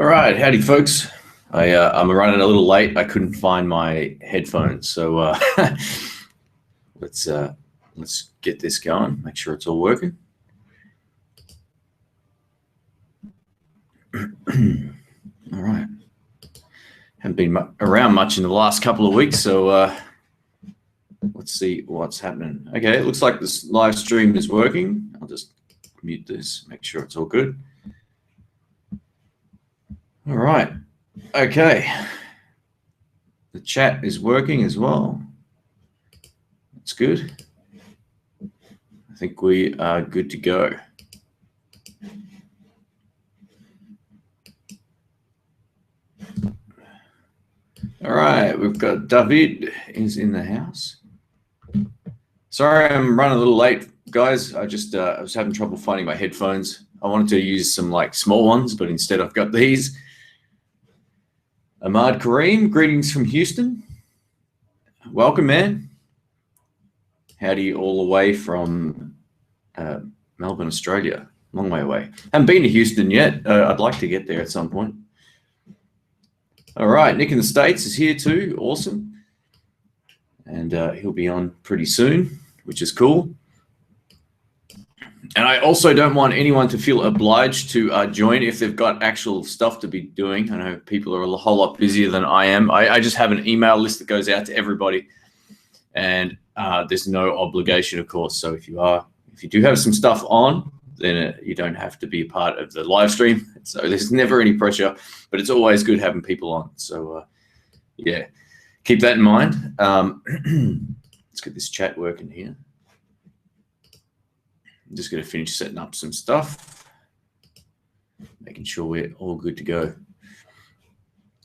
All right, howdy, folks. I'm running a little late. I couldn't find my headphones, so let's get this going. Make sure it's all working. All right. Haven't been around much in the last couple of weeks, so let's see what's happening. Okay, it looks like this live stream is working. I'll just mute this, make sure it's all good. All right. Okay. The chat is working as well. That's good. I think we are good to go. All right, we've got David is in the house. Sorry, I'm running a little late, guys. I was having trouble finding my headphones. I wanted to use some like small ones, but instead I've got these. Ahmad Kareem, greetings from Houston. Welcome, man. Howdy all the way from Melbourne, Australia. Long way away. Haven't been to Houston yet. I'd like to get there at some point. All right, Nick in the States is here too. Awesome. And he'll be on pretty soon, which is cool. And I also don't want anyone to feel obliged to join if they've got actual stuff to be doing. I know people are a whole lot busier than I am. I just have an email list that goes out to everybody, and there's no obligation, of course. So if you do have some stuff on, then you don't have to be a part of the live stream. So there's never any pressure, but it's always good having people on. So yeah, keep that in mind. Let's get this chat working here. I'm just going to finish setting up some stuff, making sure we're all good to go.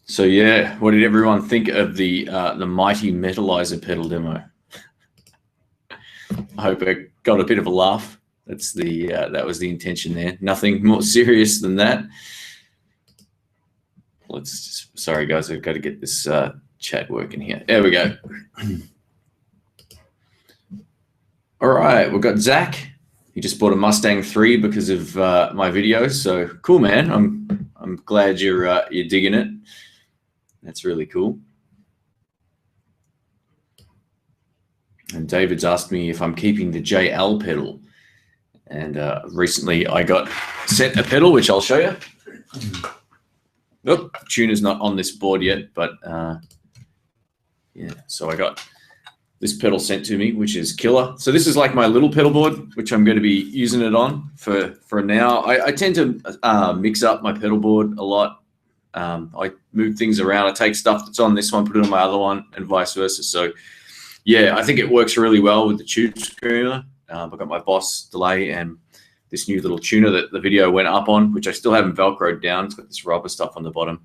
So yeah, what did everyone think of the mighty metalizer pedal demo? I hope it got a bit of a laugh. That's the that was the intention there. Nothing more serious than that. Sorry guys, I've got to get this chat working here. There we go. All right, we've got Zach. He just bought a Mustang 3 because of my videos. So cool, man. I'm glad you're digging it. That's really cool. And David's asked me if I'm keeping the JL pedal. And recently I got sent a pedal, which I'll show you. Oh, tuner's not on this board yet, but yeah. So I got this pedal sent to me, which is killer. So this is like my little pedal board, which I'm going to be using it on for now. I tend to mix up my pedal board a lot. I move things around. I take stuff that's on this one, put it on my other one, and vice versa. So yeah, I think it works really well with the tube screamer. I've got my Boss delay and this new little tuner that the video went up on, which I still haven't Velcroed down. It's got this rubber stuff on the bottom.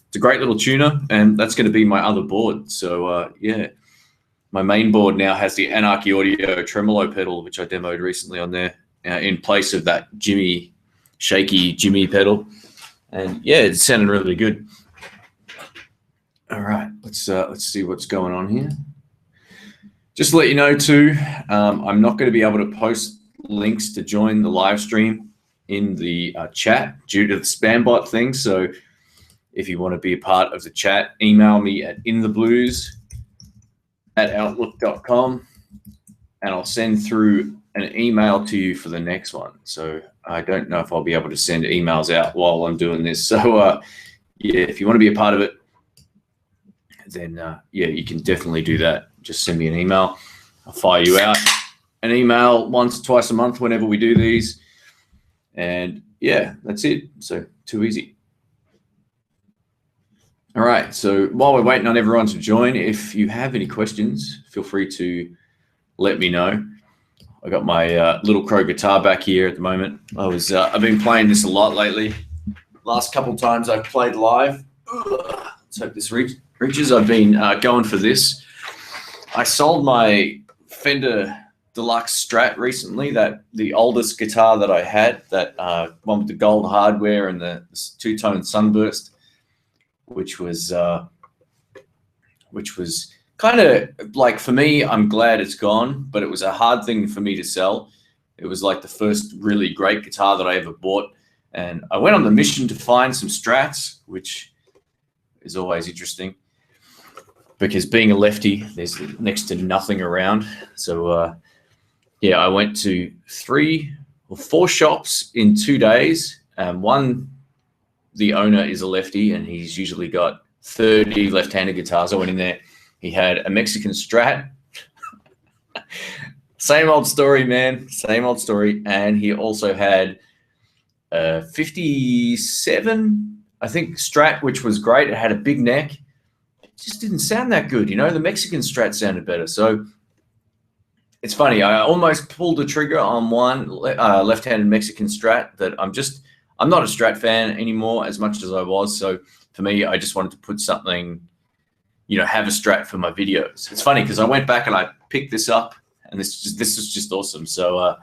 It's a great little tuner, and that's going to be my other board. So yeah. My main board now has the Anarchy Audio tremolo pedal, which I demoed recently on there, in place of that shaky Jimmy pedal. And yeah, it's sounding really good. All right, let's see what's going on here. Just to let you know too, I'm not going to be able to post links to join the live stream in the chat due to the spam bot thing. So if you want to be a part of the chat, email me at intheblues@outlook.com, and I'll send through an email to you for the next one. So I don't know if I'll be able to send emails out while I'm doing this. So yeah, if you want to be a part of it, then yeah, you can definitely do that. Just send me an email. I'll fire you out an email once or twice a month whenever we do these. And yeah, that's it. So too easy. All right, so while we're waiting on everyone to join, if you have any questions, feel free to let me know. I got my Little Crow guitar back here at the moment. I've been playing this a lot lately. Last couple times I've played live. Let's hope this reaches. I've been going for this. I sold my Fender Deluxe Strat recently, the oldest guitar that I had, that one with the gold hardware and the two-tone sunburst, which was kind of like, for me, I'm glad it's gone, but it was a hard thing for me to sell. It was like the first really great guitar that I ever bought, And I went on the mission to find some Strats, which is always interesting because being a lefty, there's next to nothing around. So yeah, I went to 3 or 4 shops in 2 days. One, the owner is a lefty and he's usually got 30 left-handed guitars. I went in there. He had a Mexican Strat. Same old story, man. Same old story. And he also had a 57, I think, Strat, which was great. It had a big neck. It just didn't sound that good. You know, the Mexican Strat sounded better. So it's funny. I almost pulled the trigger on one left-handed Mexican Strat that I'm not a Strat fan anymore as much as I was. So for me, I just wanted to put something, you know, have a Strat for my videos. It's funny because I went back and I picked this up, and this is just awesome. So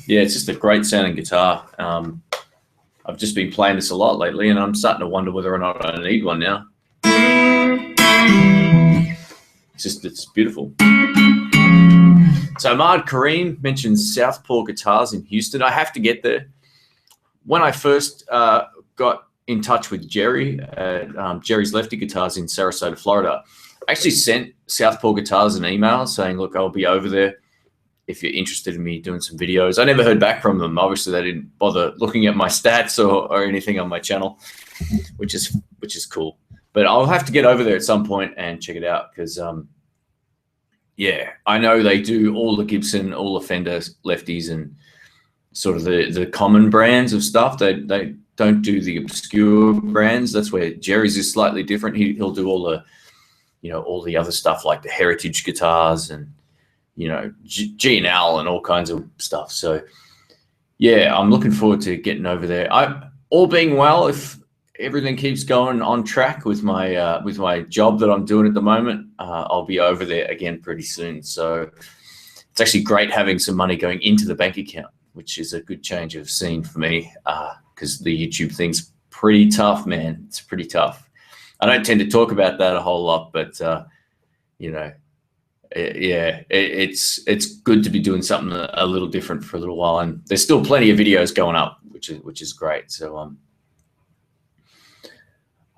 yeah, it's just a great sounding guitar. I've just been playing this a lot lately, and I'm starting to wonder whether or not I need one now. It's beautiful. So Ahmad Kareem mentions Southpaw Guitars in Houston. I have to get there. When I first got in touch with Jerry at Jerry's Lefty Guitars in Sarasota, Florida, I actually sent Southpaw Guitars an email saying, look, I'll be over there if you're interested in me doing some videos. I never heard back from them. Obviously, they didn't bother looking at my stats or anything on my channel, which is cool. But I'll have to get over there at some point and check it out because, yeah, I know they do all the Gibson, all the Fender lefties and sort of the common brands of stuff. They don't do the obscure brands. That's where Jerry's is slightly different. He'll do all the, you know, all the other stuff like the heritage guitars and, you know, G&L and all kinds of stuff. So, yeah, I'm looking forward to getting over there. All being well, if everything keeps going on track with my job that I'm doing at the moment, I'll be over there again pretty soon. So it's actually great having some money going into the bank account, which is a good change of scene for me because the YouTube thing's pretty tough, man. It's pretty tough. I don't tend to talk about that a whole lot, but you know, it's good to be doing something a little different for a little while, and there's still plenty of videos going up, which is great. So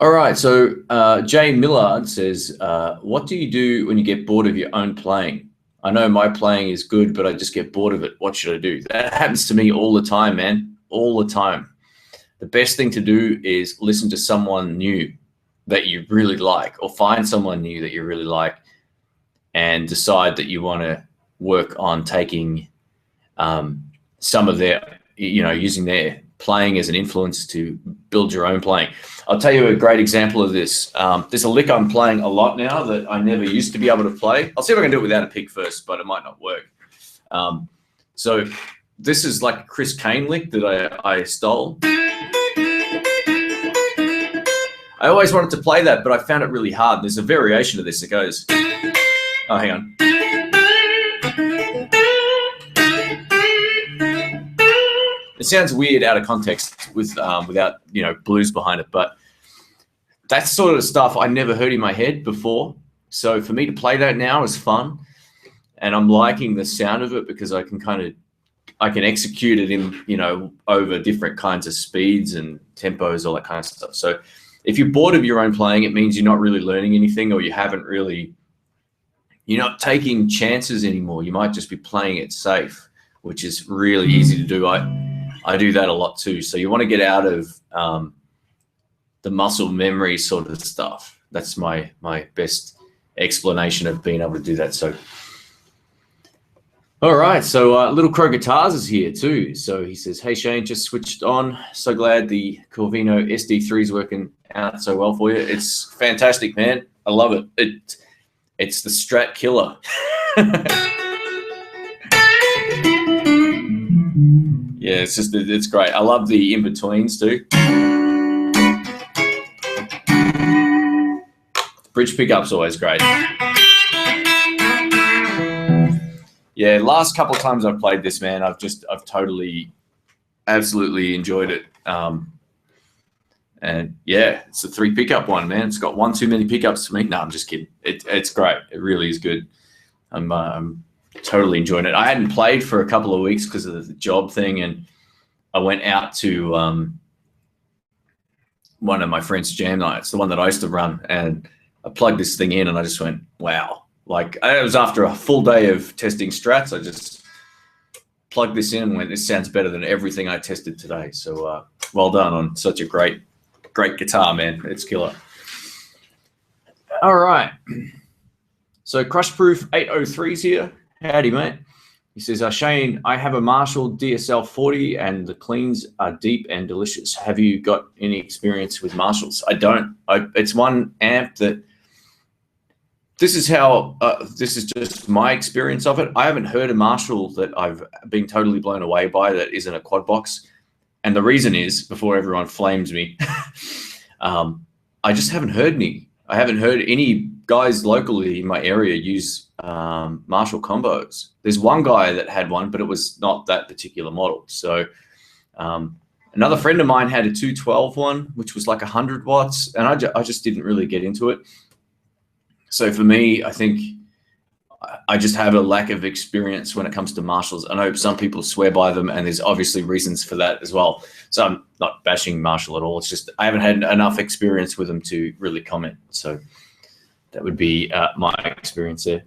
all right. So Jay Millard says, what do you do when you get bored of your own playing? I know my playing is good, but I just get bored of it. What should I do? That happens to me all the time, man. All the time. The best thing to do is listen to someone new that you really like, or find someone new that you really like and decide that you want to work on taking some of their, you know, using their playing as an influence to build your own playing. I'll tell you a great example of this. There's a lick I'm playing a lot now that I never used to be able to play. I'll see if I can do it without a pick first, but it might not work. So this is like a Chris Kane lick that I stole. I always wanted to play that, but I found it really hard. There's a variation of this that goes, oh, hang on. It sounds weird out of context with without, you know, blues behind it, but that's sort of stuff I never heard in my head before. So for me to play that now is fun, and I'm liking the sound of it because I can execute it in, you know, over different kinds of speeds and tempos, all that kind of stuff. So if you're bored of your own playing, it means you're not really learning anything, or you're not taking chances anymore. You might just be playing it safe, which is really easy to do. I do that a lot too. So you want to get out of the muscle memory sort of stuff. That's my best explanation of being able to do that. So, all right. So Little Crow Guitars is here too. So he says, hey, Shane, just switched on. So glad the Corvino SD3 is working out so well for you. It's fantastic, man. I love it. It's the Strat killer. Yeah, it's great. I love the in-betweens too. Bridge pickup's always great. Yeah, last couple of times I've played this, man, I've totally, absolutely enjoyed it. And yeah, it's a 3 pickup one, man. It's got one too many pickups for me. No, I'm just kidding. It's great. It really is good. I'm totally enjoying it. I hadn't played for a couple of weeks because of the job thing, and I went out to one of my friend's jam nights, the one that I used to run, and I plugged this thing in and I just went, wow. Like, it was after a full day of testing strats. I just plugged this in and went, this sounds better than everything I tested today. So well done on such a great guitar, man. It's killer. All right. So Crushproof 803's here. Howdy, mate. He says, Shane, I have a Marshall DSL 40 and the cleans are deep and delicious. Have you got any experience with Marshalls? I don't. It's one amp that, this is how, this is just my experience of it. I haven't heard a Marshall that I've been totally blown away by that isn't a quad box. And the reason is, before everyone flames me, I just haven't heard any. I haven't heard any guys locally in my area use Marshall combos. There's one guy that had one, but it was not that particular model. So another friend of mine had a 212 one, which was like 100 watts, and I just didn't really get into it. So for me, I think I just have a lack of experience when it comes to Marshalls. I know some people swear by them, and there's obviously reasons for that as well. So I'm not bashing Marshall at all. It's just I haven't had enough experience with them to really comment. So that would be my experience there.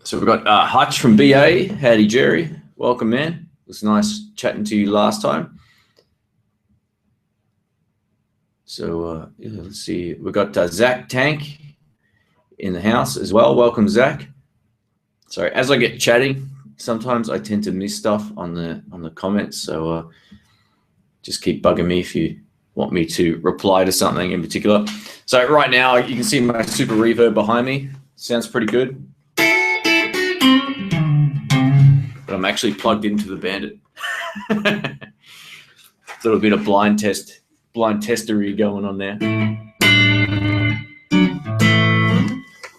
So we've got Hutch from BA. Howdy, Jerry. Welcome, man. It was nice chatting to you last time. So yeah, let's see. We've got Zach Tank in the house as well. Welcome, Zach. Sorry, as I get chatting, sometimes I tend to miss stuff on the comments. So just keep bugging me if you want me to reply to something in particular. So right now you can see my super reverb behind me. Sounds pretty good. But I'm actually plugged into the Bandit. A little bit of blind testery going on there.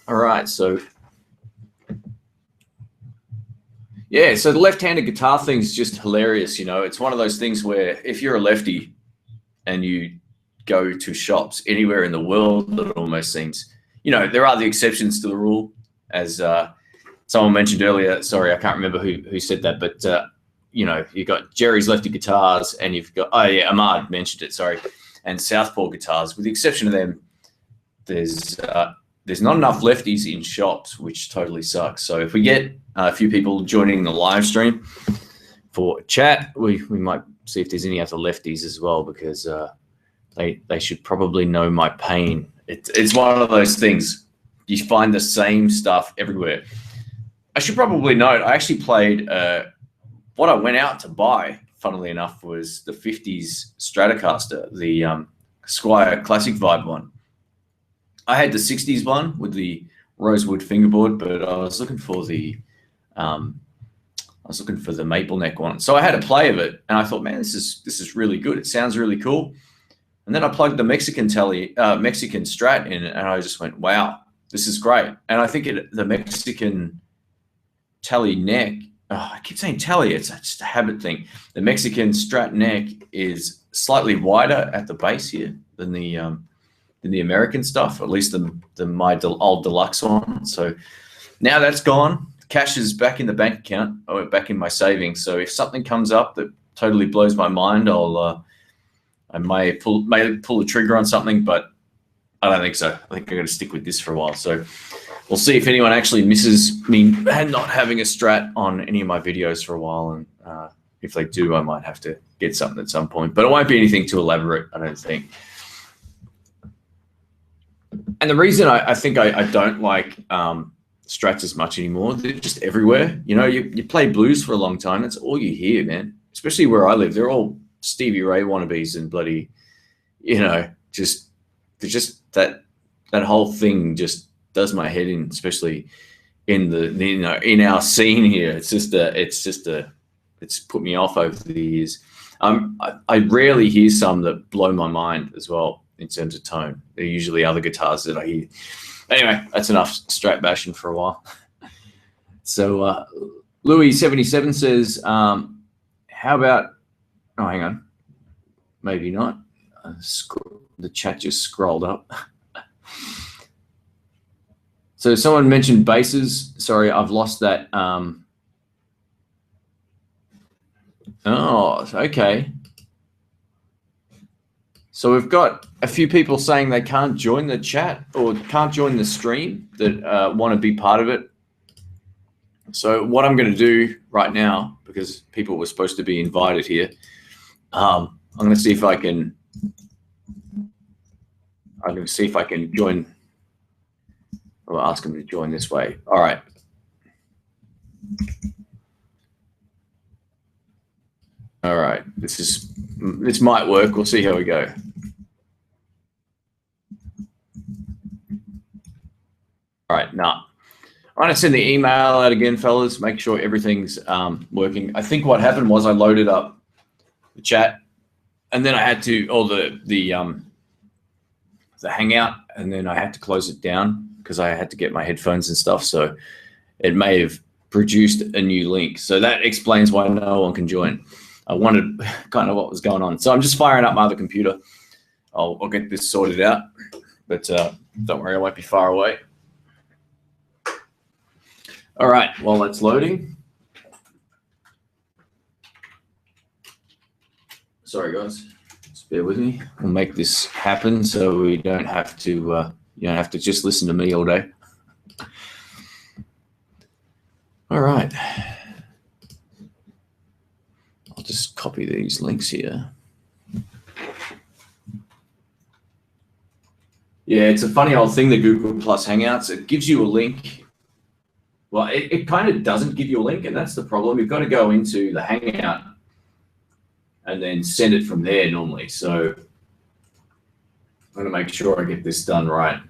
All right, so yeah, so the left-handed guitar thing is just hilarious. You know, it's one of those things where if you're a lefty and you go to shops anywhere in the world, it almost seems, you know, there are the exceptions to the rule, as someone mentioned earlier. Sorry, I can't remember who said that, but you know, you got Jerry's Lefty Guitars, and you've got, oh yeah, Ahmad mentioned it, sorry, and Southpaw Guitars. With the exception of them, there's not enough lefties in shops, which totally sucks. So if we get a few people joining the live stream for chat, we might see if there's any other lefties as well, because they should probably know my pain. It's one of those things. You find the same stuff everywhere. I should probably note, I actually played what I went out to buy, funnily enough, was the 50s Stratocaster, the Squier Classic Vibe one. I had the 60s one with the rosewood fingerboard, but I was looking for the maple neck one. So I had a play of it, and I thought, man, this is really good. It sounds really cool. And then I plugged the Mexican Strat in, and I just went, wow, this is great. And I think the Mexican Tele neck, I keep saying Tele, it's just a habit thing. The Mexican Strat neck is slightly wider at the base here than the American stuff, at least my old deluxe one. So now that's gone. Cash is back in the bank account, or back in my savings. So if something comes up that totally blows my mind, I may pull the trigger on something, but I don't think so. I think I'm going to stick with this for a while. So we'll see if anyone actually misses me not having a Strat on any of my videos for a while. And if they do, I might have to get something at some point. But it won't be anything too elaborate, I don't think. And the reason I think I don't like Strats as much anymore, they're just everywhere. You know, you play blues for a long time, that's all you hear, man. Especially where I live, they're all Stevie Ray wannabes and bloody, you know, that whole thing just does my head in, especially in in our scene here. It's put me off over the years. I rarely hear some that blow my mind as well in terms of tone. They're usually other guitars that I hear. Anyway, that's enough Strat bashing for a while. So Louis77 says, how about, oh, hang on, maybe not. The chat just scrolled up. So someone mentioned bases. Sorry, I've lost that. Oh, okay. So we've got a few people saying they can't join the chat or can't join the stream that want to be part of it. So what I'm going to do right now, because people were supposed to be invited here, I'm going to see if I can. I'm going to see if I can join. I'll ask them to join this way. All right. All right. This might work. We'll see how we go. All right. Now, I'm going to send the email out again, fellas. Make sure everything's working. I think what happened was I loaded up the chat, and then I had to, or the Hangout, and then I had to close it down because I had to get my headphones and stuff. So it may have produced a new link. So that explains why no one can join. I wondered kind of what was going on. So I'm just firing up my other computer. I'll get this sorted out, but don't worry, I won't be far away. All right, while that's loading. Sorry, guys. Just bear with me. We'll make this happen so we don't have to, you don't have to just listen to me all day. All right. I'll just copy these links here. Yeah, it's a funny old thing, the Google Plus Hangouts. It gives you a link. Well, it kind of doesn't give you a link, and that's the problem. You've got to go into the Hangout and then send it from there normally. So I'm going to make sure I get this done right.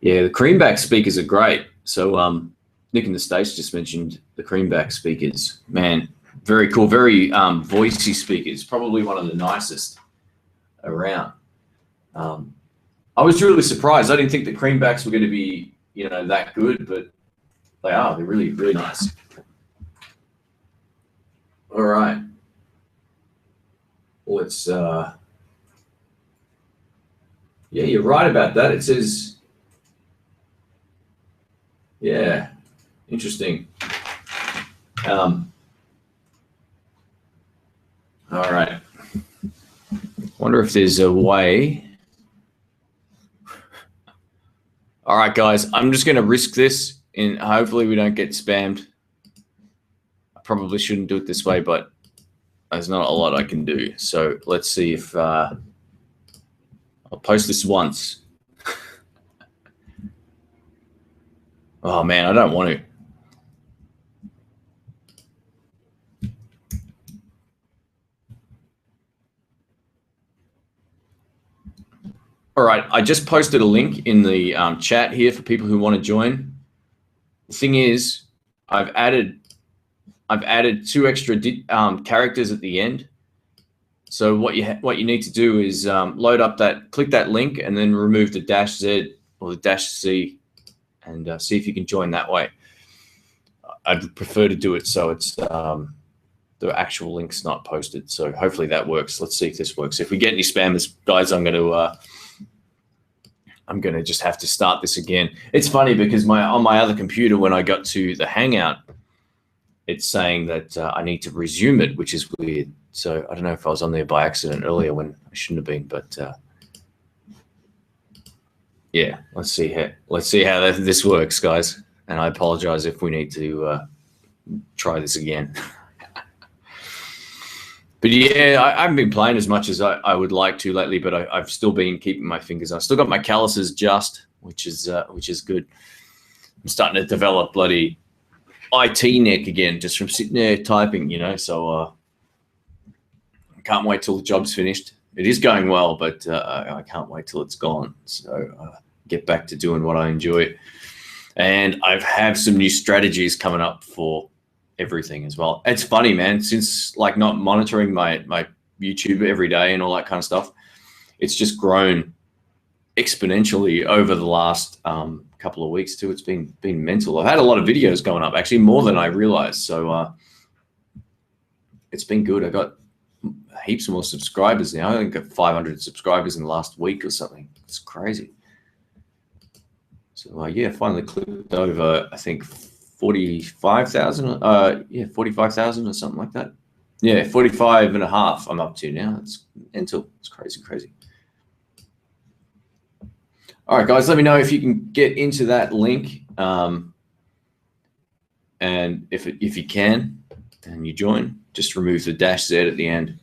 Yeah, the Creamback speakers are great. So Nick in the States just mentioned the Creamback speakers. Man, very cool, very voicey speakers. Probably one of the nicest around. I was really surprised. I didn't think the Creambacks were going to be, you know, that good, but they are. They're really, really nice. All right. Let's, yeah, you're right about that. It says, yeah, interesting. All right. Wonder if there's a way. All right, guys, I'm just going to risk this, and hopefully we don't get spammed. I probably shouldn't do it this way, but there's not a lot I can do. So let's see if I'll post this once. Oh, man, I don't want to. All right, I just posted a link in the chat here for people who want to join. The thing is, I've added 2 extra characters at the end. So what you need to do is load up click that link, and then remove the -Z or the -C, and see if you can join that way. I'd prefer to do it so it's the actual link's not posted. So hopefully that works. Let's see if this works. If we get any spammers, guys, I'm going to just have to start this again. It's funny because on my other computer, when I got to the Hangout, it's saying that I need to resume it, which is weird. So I don't know if I was on there by accident earlier when I shouldn't have been, but yeah, let's see how this works, guys. And I apologize if we need to try this again. But yeah, I haven't been playing as much as I would like to lately, but I've still been keeping my fingers. I've still got my calluses just, which is good. I'm starting to develop bloody IT neck again, just from sitting there typing, you know. So I can't wait till the job's finished. It is going well, but I can't wait till it's gone. So get back to doing what I enjoy. And I have some new strategies coming up for everything as well. It's funny, man, since like not monitoring my YouTube every day and all that kind of stuff, it's just grown exponentially over the last couple of weeks too. It's been mental. I've had a lot of videos going up, actually more than I realized. So it's been good. I got heaps more subscribers now. I think I got 500 subscribers in the last week or something. It's crazy. So yeah, finally clicked over, I think 45,000. Yeah, 45,000 or something like that. Yeah, 45 and a half I'm up to now. It's mental. It's crazy. All right, guys, let me know if you can get into that link. And if you can, and you join, just remove the -Z at the end,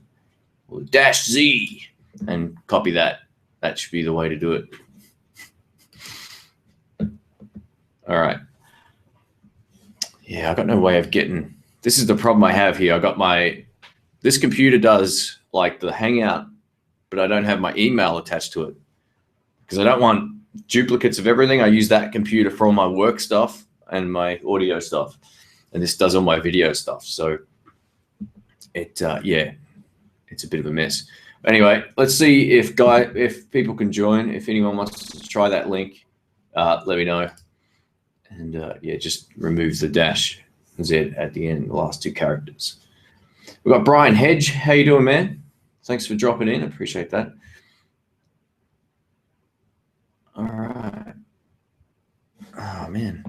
or -Z, and copy that. That should be the way to do it. All right. Yeah, I got no way of getting. This is the problem I have here. I got this computer does like the Hangout, but I don't have my email attached to it because I don't want duplicates of everything. I use that computer for all my work stuff and my audio stuff, and this does all my video stuff. So yeah, it's a bit of a mess. Anyway, let's see if people can join. If anyone wants to try that link, let me know. And yeah, just remove the -Z at the end, the last two characters. We've got Brian Hedge. How you doing, man? Thanks for dropping in. I appreciate that. All right. Oh, man.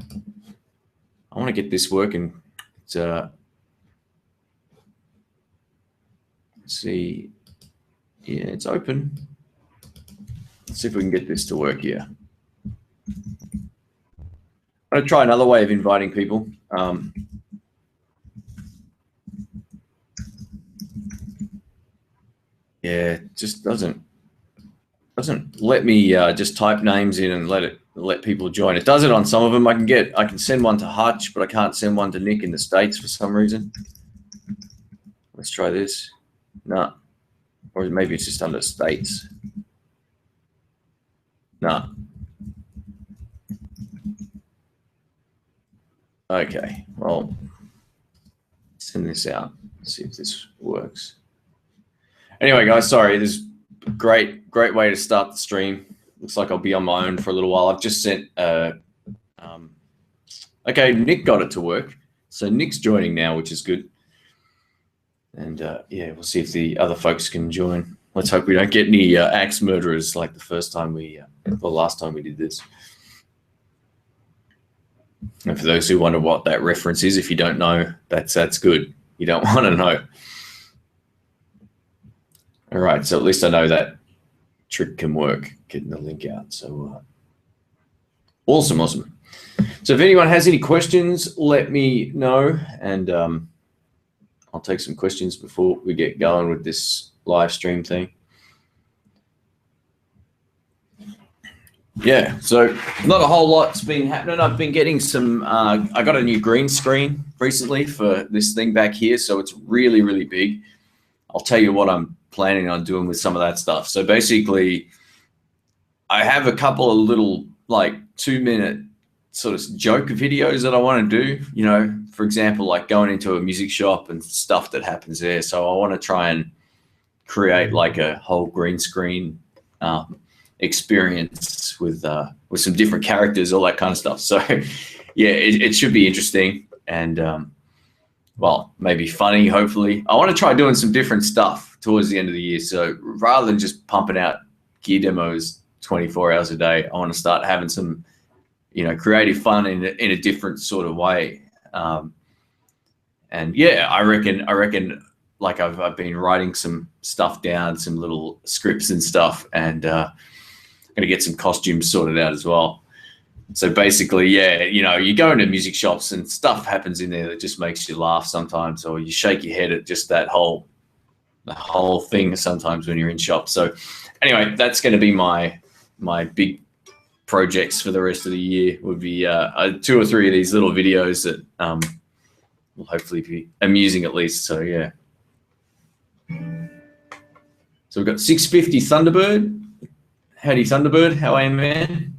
I want to get this working. Let's see. Yeah, it's open. Let's see if we can get this to work here. I'm going to try another way of inviting people. Yeah, it just doesn't let me just type names in and let people join. It does it on some of them. I can send one to Hutch, but I can't send one to Nick in the States for some reason. Let's try this. No. Or maybe it's just under States. No. Okay, well, send this out. See if this works. Anyway, guys, sorry. This is a great way to start the stream. Looks like I'll be on my own for a little while. I've just sent. Okay, Nick got it to work, so Nick's joining now, which is good. And yeah, we'll see if the other folks can join. Let's hope we don't get any axe murderers like the last time we did this. And for those who wonder what that reference is, if you don't know, that's good. You don't want to know. All right, so at least I know that trick can work, getting the link out. So awesome. So if anyone has any questions, let me know, and I'll take some questions before we get going with this live stream thing. Yeah, so not a whole lot's been happening. I've been getting some, I got a new green screen recently for this thing back here, so it's really big. I'll tell you what I'm planning on doing with some of that stuff. So basically, I have a couple of little like 2-minute sort of joke videos that I want to do, you know, for example, like going into a music shop and stuff that happens there. So I want to try and create like a whole green screen experience with some different characters, all that kind of stuff. So yeah, it should be interesting and well, maybe funny, hopefully. I want to try doing some different stuff towards the end of the year. So rather than just pumping out gear demos 24 hours a day, I want to start having some, you know, creative fun in a different sort of way. And yeah, I reckon like I've been writing some stuff down, some little scripts and stuff, and I'm going to get some costumes sorted out as well. So basically, yeah, you know, you go into music shops and stuff happens in there that just makes you laugh sometimes, or you shake your head at just the whole thing sometimes when you're in shops. So anyway, that's going to be my big projects for the rest of the year. Would be 2 or 3 of these little videos that will hopefully be amusing at least. So yeah. So we've got 650 Thunderbird. Howdy Thunderbird, how are you, man?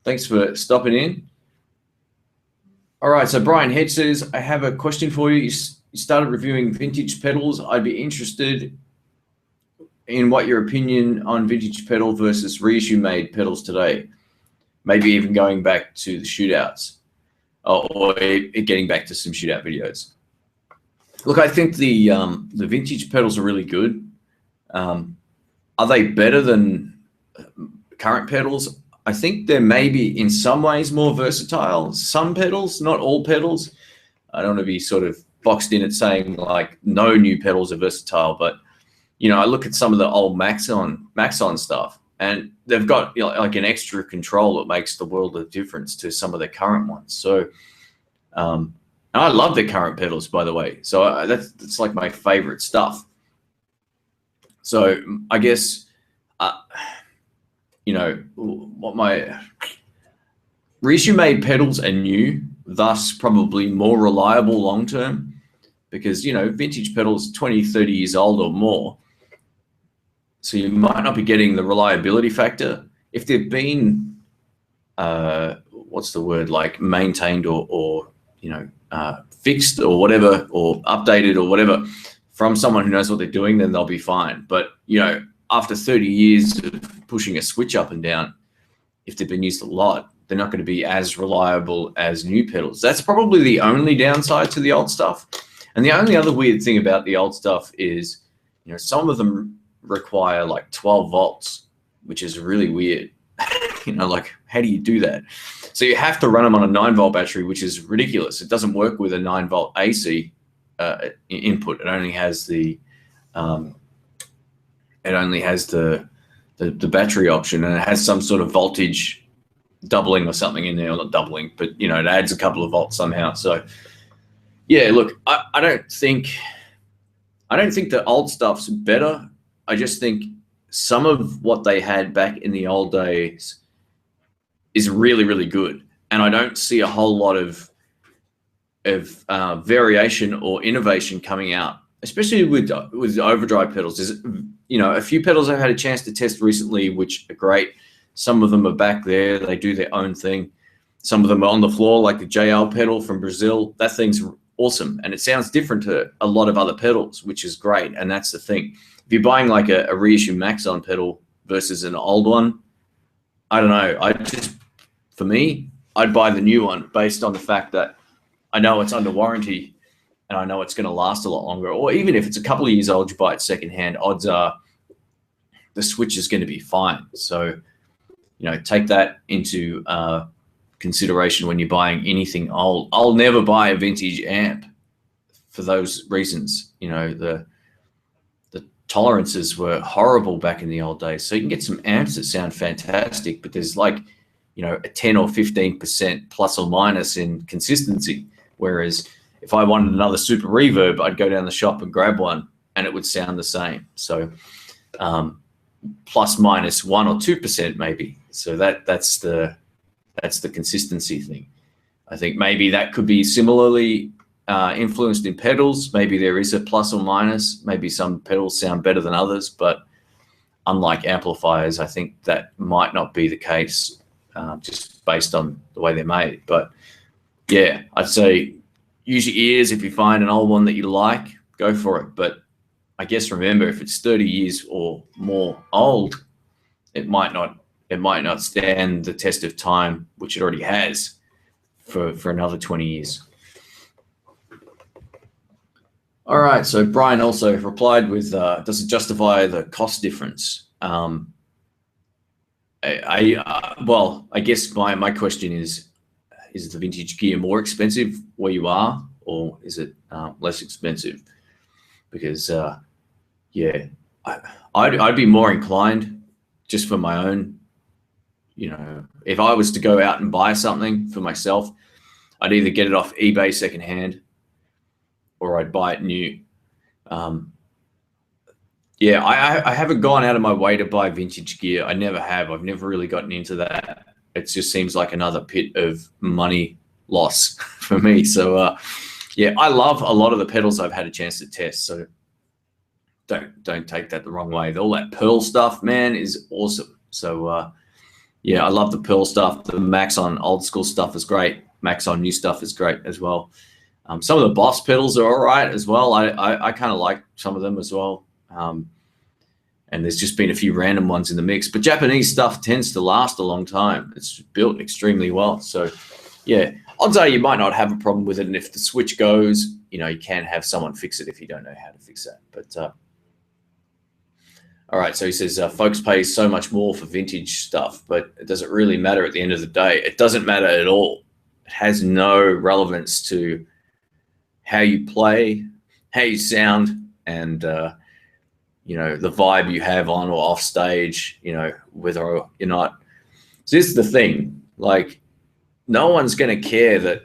Thanks for stopping in. All right, so Brian Hedge says, I have a question for you. You started reviewing vintage pedals. I'd be interested in what your opinion on vintage pedal versus reissue made pedals today. Maybe even going back to the shootouts or getting back to some shootout videos. Look, I think the vintage pedals are really good. Are they better than current pedals? I think they're maybe in some ways more versatile. Some pedals, not all pedals. I don't want to be sort of boxed in at saying like no new pedals are versatile, but you know, I look at some of the old Maxon stuff, and they've got, you know, like an extra control that makes the world of difference to some of the current ones. So, and I love the current pedals, by the way. So that's like my favorite stuff. So I guess, you know, what my reissue-made pedals are new, thus probably more reliable long-term, because, you know, vintage pedals 20, 30 years old or more. So you might not be getting the reliability factor. If they've been, what's the word, like maintained or you know, fixed or whatever, or updated or whatever from someone who knows what they're doing, then they'll be fine. But, you know, after 30 years of pushing a switch up and down, if they've been used a lot, they're not going to be as reliable as new pedals. That's probably the only downside to the old stuff. And the only other weird thing about the old stuff is, you know, some of them require like 12 volts, which is really weird. You know, like, how do you do that? So you have to run them on a 9-volt battery, which is ridiculous. It doesn't work with a 9-volt AC input. It only has the the battery option, and it has some sort of voltage doubling or something in there, or not doubling, but, you know, it adds a couple of volts somehow. So yeah, look, I don't think the old stuff's better. I just think some of what they had back in the old days is really, really good. And I don't see a whole lot of variation or innovation coming out, especially with overdrive pedals. There's, you know, a few pedals I've had a chance to test recently, which are great. Some of them are back there. They do their own thing. Some of them are on the floor, like the JL pedal from Brazil. That thing's awesome. And it sounds different to a lot of other pedals, which is great. And that's the thing. If you're buying like a reissue Maxon pedal versus an old one, I don't know. For me, I'd buy the new one based on the fact that I know it's under warranty and I know it's going to last a lot longer. Or even if it's a couple of years old, you buy it secondhand, odds are the switch is going to be fine. So, you know, take that into consideration when you're buying anything old. I'll never buy a vintage amp for those reasons. You know, the tolerances were horrible back in the old days. So you can get some amps that sound fantastic, but there's like, you know, a 10 or 15% plus or minus in consistency. Whereas if I wanted another super reverb, I'd go down the shop and grab one and it would sound the same. So plus minus 1 or 2% maybe. So that's the consistency thing. I think maybe that could be similarly influenced in pedals. Maybe there is a plus or minus. Maybe some pedals sound better than others, but unlike amplifiers, I think that might not be the case, just based on the way they're made. But yeah, I'd say use your ears. If you find an old one that you like, go for it. But I guess remember, if it's 30 years or more old, it might not stand the test of time, which it already has for another 20 years. All right, so Brian also replied with, does it justify the cost difference? Well, I guess my question is the vintage gear more expensive where you are, or is it less expensive? Because yeah, I'd be more inclined, just for my own, you know, if I was to go out and buy something for myself, I'd either get it off eBay secondhand or I'd buy it new. Yeah, I haven't gone out of my way to buy vintage gear. I never have. I've never really gotten into that. It just seems like another pit of money loss for me. So yeah, I love a lot of the pedals I've had a chance to test. So don't take that the wrong way. All that Pearl stuff, man, is awesome. So yeah, I love the Pearl stuff. The Maxon old school stuff is great. Maxon new stuff is great as well. Some of the Boss pedals are all right as well. I kind of like some of them as well. And there's just been a few random ones in the mix. But Japanese stuff tends to last a long time. It's built extremely well. So yeah, odds are you might not have a problem with it. And if the switch goes, you know, you can have someone fix it if you don't know how to fix that. But All right, so he says folks pay so much more for vintage stuff, but it doesn't really matter at the end of the day. It doesn't matter at all. It has no relevance to how you play, how you sound, and you know, the vibe you have on or off stage. You know, whether you're not. So this is the thing. Like, no one's going to care that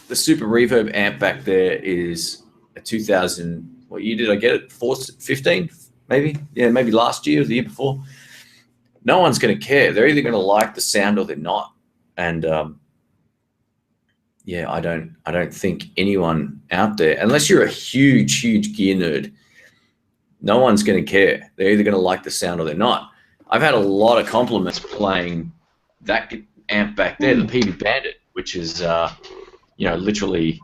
the Super Reverb amp back there is a 2000. What year did I get it? 15, maybe. Yeah, maybe last year or the year before. No one's going to care. They're either going to like the sound or they're not. And yeah, I don't think anyone out there, unless you're a huge gear nerd, no one's going to care. They're either going to like the sound or they're not. I've had a lot of compliments playing that amp back there, the PB Bandit, which is you know, literally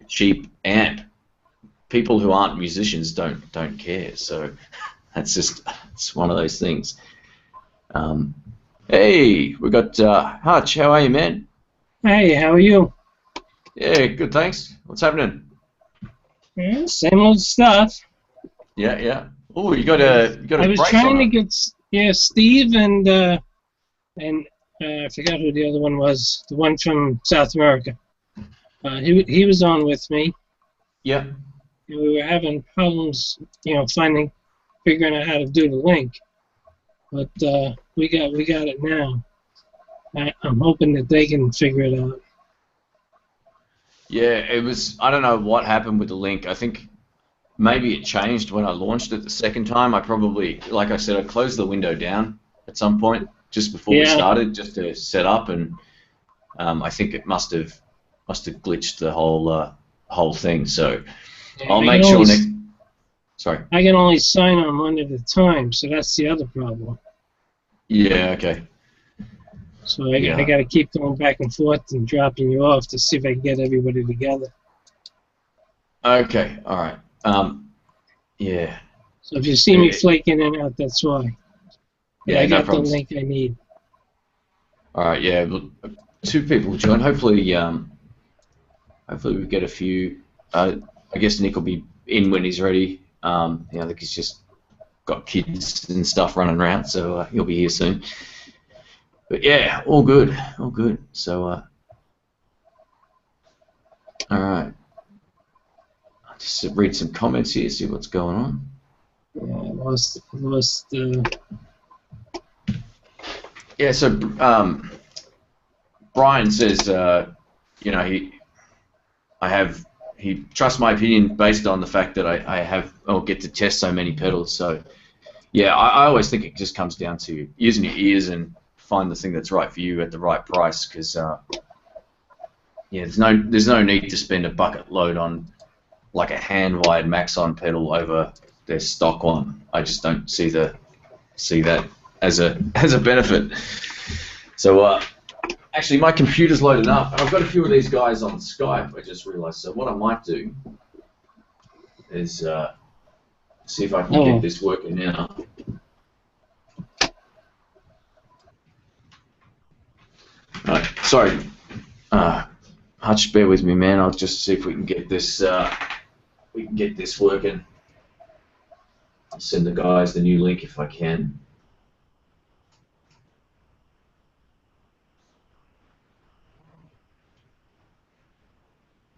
a cheap amp. People who aren't musicians don't care. So that's just, it's one of those things. Hey, we got Hutch. How are you, man? Hey, how are you? Yeah, good, thanks. What's happening? Yeah, same old stuff. Yeah. Oh, you got a I was brace trying on to it. get Steve and I forgot who the other one was. The one from South America. He was on with me. Yeah. We were having problems, you know, figuring out how to do the link, but we got it now. I'm hoping that they can figure it out. Yeah, it was, I don't know what happened with the link. I think maybe it changed when I launched it the second time. I probably, like I said, I closed the window down at some point just before we started, just to set up, and I think it must have glitched the whole thing. So Yeah, I'll make sure next. Sorry. I can only sign on one at a time, so that's the other problem. Yeah. Okay. So I got to keep going back and forth and dropping you off to see if I can get everybody together. Okay. All right. Yeah. So if you see me flaking in and out, that's why. But Yeah, I no got the problems. link I need. All right. Yeah. Well, 2 people join. Hopefully, hopefully we get a few. I guess Nick will be in when he's ready. I think he's just got kids and stuff running around, so he'll be here soon. But yeah, all good. So, all right. I'll just read some comments here, see what's going on. Yeah, I lost. Yeah. So, Brian says, you know, he trusts my opinion based on the fact that I'll get to test so many pedals. So, yeah, I always think it just comes down to using your ears and find the thing that's right for you at the right price. Because yeah, there's no need to spend a bucket load on like a hand-wired Maxon pedal over their stock one. I just don't see that as a benefit. So. Actually, my computer's loaded up, and I've got a few of these guys on Skype, I just realized. So what I might do is see if I can get this working now. Right, sorry. Hutch, bear with me, man. I'll just see if we can get this working. I'll send the guys the new link if I can.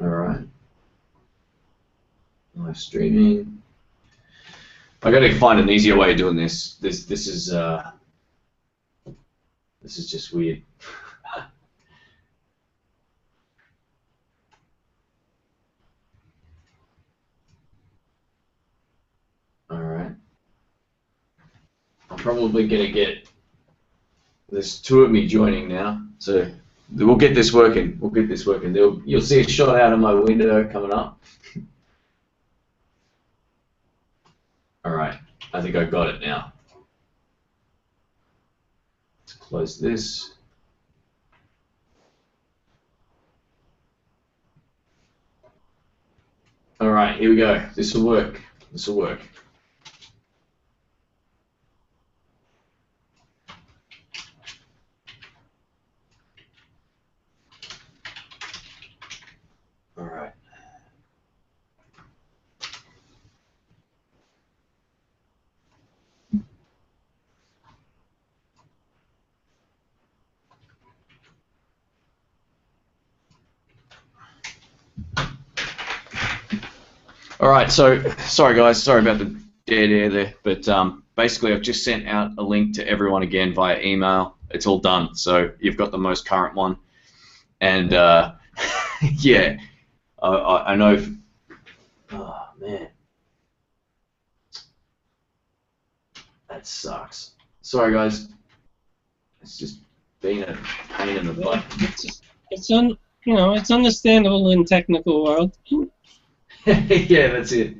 Alright. Live streaming. I got to find an easier way of doing this. This is just weird. Alright. I'm probably going to get... There's 2 of me joining now, so we'll get this working. You'll see a shot out of my window coming up. Alright, I think I got it now. Let's close this. Alright, here we go. This will work. Alright. All right, so sorry guys, sorry about the dead air there, but basically I've just sent out a link to everyone again via email. It's all done, so you've got the most current one, and yeah, I know. Oh man, that sucks. Sorry guys, it's just been a pain in the butt. It's understandable in technical world. Yeah, that's it.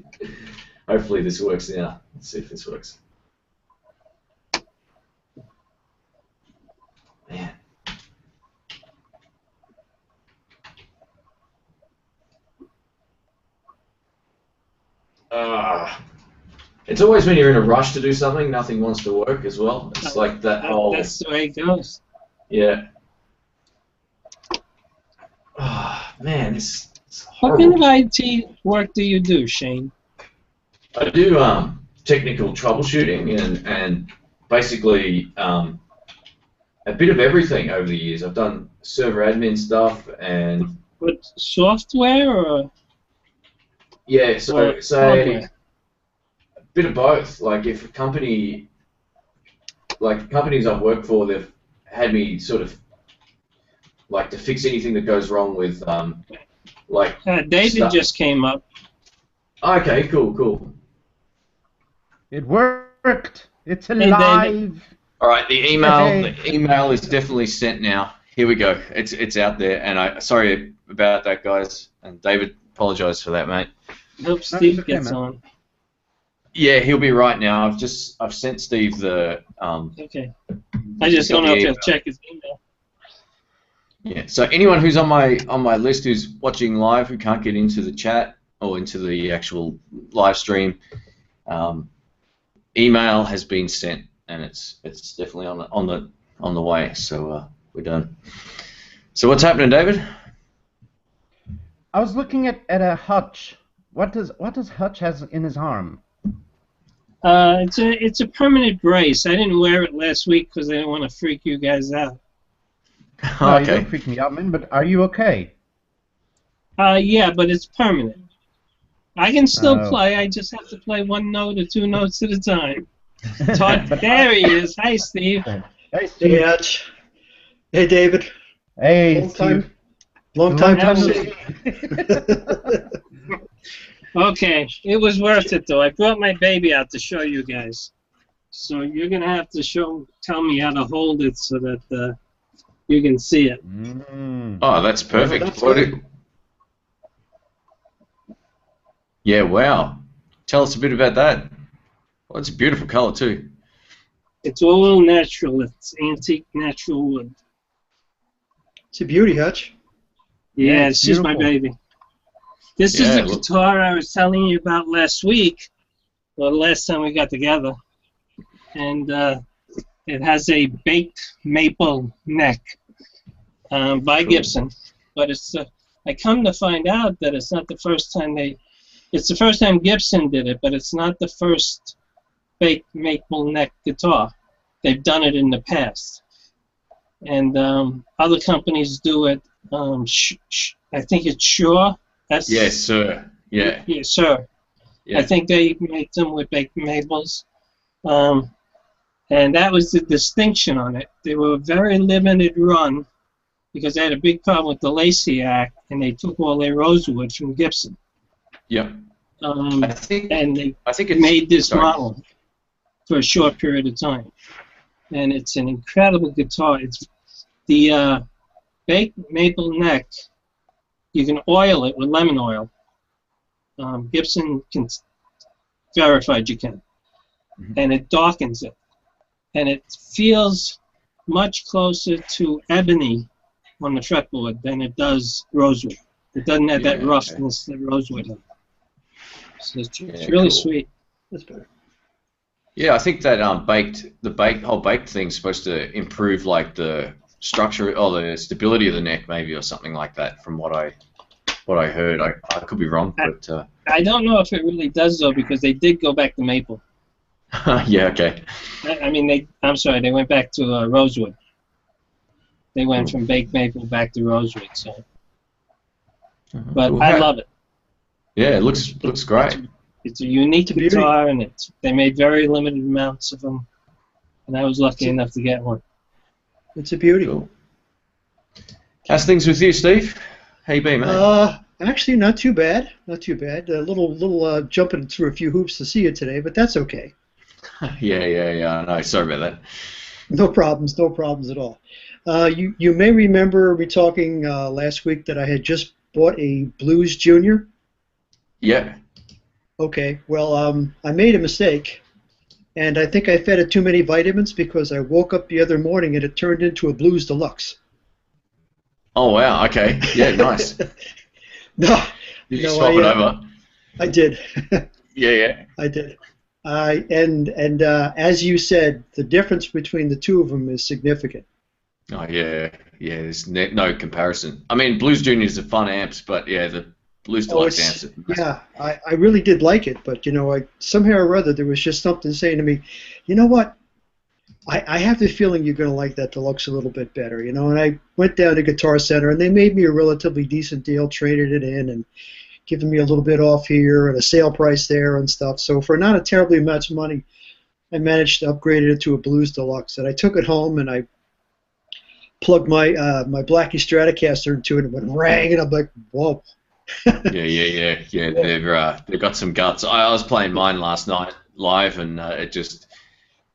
Hopefully this works now. Let's see if this works. Man. It's always when you're in a rush to do something, nothing wants to work as well. It's like that whole... That's the way it goes. Yeah. Oh, man, it's What horrible. kind of IT work do you do, Shane? I do technical troubleshooting and basically a bit of everything over the years. I've done server admin stuff and... With software or? Yeah, so or say hardware? a bit of both. Like if a company, like companies I've worked for, they've had me sort of like to fix anything that goes wrong with like David stuff. just came up. Okay, cool. It worked. It's David. alive. All right, the email Hey. the email is definitely sent now. Here we go. It's out there, and sorry about that, guys. And David, apologise for that, mate. Hope Steve okay, gets man. on. Yeah, he'll be right now. I've sent Steve the Okay. I just don't know if he'll check his email. Yeah. So anyone who's on my list who's watching live who can't get into the chat or into the actual live stream, email has been sent and it's definitely on the way. So we're done. So what's happening, David? I was looking at a Hutch. What does Hutch has in his arm? It's a permanent brace. I didn't wear it last week because I didn't want to freak you guys out. No, you Okay. don't freak me out, man. But are you okay? Yeah, but it's permanent. I can still Oh. play. I just have to play one note or two notes at a time. Todd, there he is. Hi, Steve. Hey, Hey, Steve. Hutch. Hey, David. Hey, Long Steve. time. Long time no Long see. Okay, it was worth it though. I brought my baby out to show you guys. So you're gonna have to tell me how to hold it so that you can see it. Oh, that's perfect. that's What good. it- Yeah, wow. Tell us a bit about that. Well, it's a beautiful color too. It's all natural. It's antique natural wood. It's a beauty, Hutch. Yeah, Yeah, it's it's just my beautiful. baby. This is Yeah, the look- guitar I was telling you about last week, or the last time we got together. And it has a baked maple neck by Cool. Gibson. But it's I come to find out that it's not the first time it's the first time Gibson did it, but it's not the first baked maple neck guitar. They've done it in the past. And other companies do it. I think it's Shure. Yes, sir. Yeah. Yes, sir. Yeah. I think they make them with baked maples. And that was the distinction on it. They were a very limited run because they had a big problem with the Lacey Act, and they took all their rosewood from Gibson. Yep. And I think they it's made this sorry. model for a short period of time. And it's an incredible guitar. It's the baked maple neck. You can oil it with lemon oil. Gibson verified you can. And it darkens it. And it feels much closer to ebony on the fretboard than it does rosewood. It doesn't have that Yeah, roughness that rosewood has. So it's Yeah, really cool. sweet. That's better. Yeah, I think that whole baked thing's supposed to improve like the structure or the stability of the neck, maybe, or something like that. From what I heard, I could be wrong, but I don't know if it really does though, because they did go back to maple. yeah, okay. I mean, I'm sorry, they went back to rosewood. They went Cool. from baked maple back to rosewood. So, Cool. but I love it. Yeah, it looks great. It's a unique It's a beauty. guitar, and they made very limited amounts of them, and I was lucky enough to get one. It's a beauty. Cool. How's things with you, Steve? How you been, mate? Actually, not too bad. Not too bad. A little jumping through a few hoops to see you today, but that's okay. Yeah. I know. Sorry about that. No problems at all. You may remember me talking last week that I had just bought a Blues Junior. Yeah. Okay, well, I made a mistake, and I think I fed it too many vitamins because I woke up the other morning and it turned into a Blues Deluxe. Oh wow. Okay. Yeah. Nice. No, Did you no, swap it over? I did. Yeah. I did. And as you said, the difference between the two of them is significant. Oh yeah. There's no comparison. I mean, Blues Juniors are fun amps, but yeah, the Blues Deluxe amps. Are yeah, I really did like it, but somehow or other there was just something saying to me, you know what? I have the feeling you're going to like that Deluxe a little bit better, And I went down to Guitar Center, and they made me a relatively decent deal, traded it in, and giving me a little bit off here and a sale price there and stuff. So for not a terribly much money, I managed to upgrade it to a Blues Deluxe, and I took it home and I plugged my my Blackie Stratocaster into it, and it went rang, and I'm like, whoa. Yeah. They've got some guts. I was playing mine last night live, and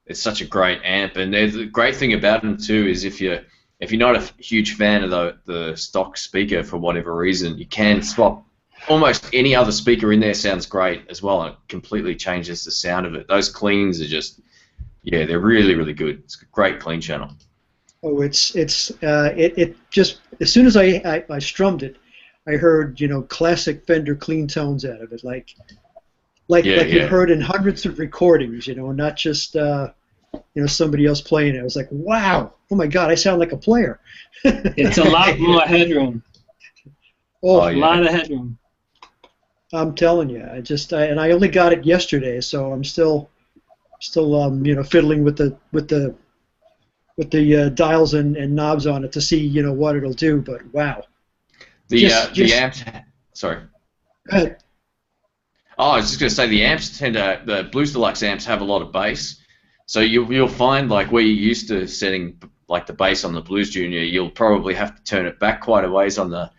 it's such a great amp. And the great thing about them too is if you're not a huge fan of the stock speaker for whatever reason, you can swap. Almost any other speaker in there sounds great as well. It completely changes the sound of it. Those cleans are just, they're really, really good. It's a great clean channel. Oh, it just as soon as I strummed it, I heard classic Fender clean tones out of it, like you heard in hundreds of recordings, not just somebody else playing it. I was like, wow, oh my God, I sound like a player. It's a lot more headroom. Oh, a lot of headroom. I'm telling you, and I only got it yesterday, so I'm still fiddling with the dials and knobs on it to see what it'll do. But wow, the amps. Sorry. Go ahead. Oh, I was just going to say the Blues Deluxe amps have a lot of bass, so you'll find like where you're used to setting like the bass on the Blues Junior, you'll probably have to turn it back quite a ways on the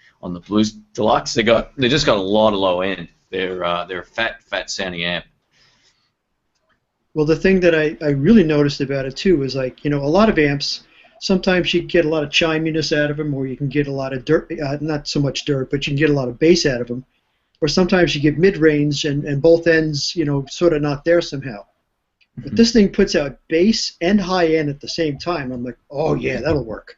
Blues Deluxe. They just got a lot of low end. They're a fat sounding amp. Well, the thing that I really noticed about it too is like a lot of amps. Sometimes you get a lot of chiminess out of them, or you can get a lot of dirt, not so much dirt, but you can get a lot of bass out of them. Or sometimes you get mid-range and both ends, sort of not there somehow. But this thing puts out bass and high end at the same time. I'm like, oh yeah, that'll work.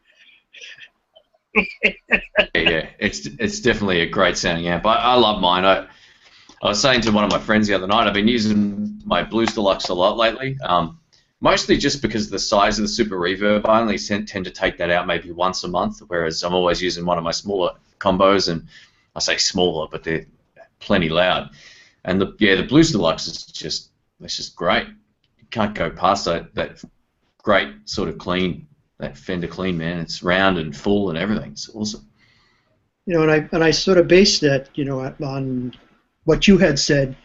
Yeah, it's definitely a great sounding amp. I love mine. I was saying to one of my friends the other night, I've been using my Blues Deluxe a lot lately, mostly just because of the size of the Super Reverb. I only tend to take that out maybe once a month, whereas I'm always using one of my smaller combos, and I say smaller, but they're plenty loud. And the Blues Deluxe is just great. You can't go past that great sort of clean, that Fender clean, man. It's round and full and everything. It's awesome. And I sort of based that, on what you had said,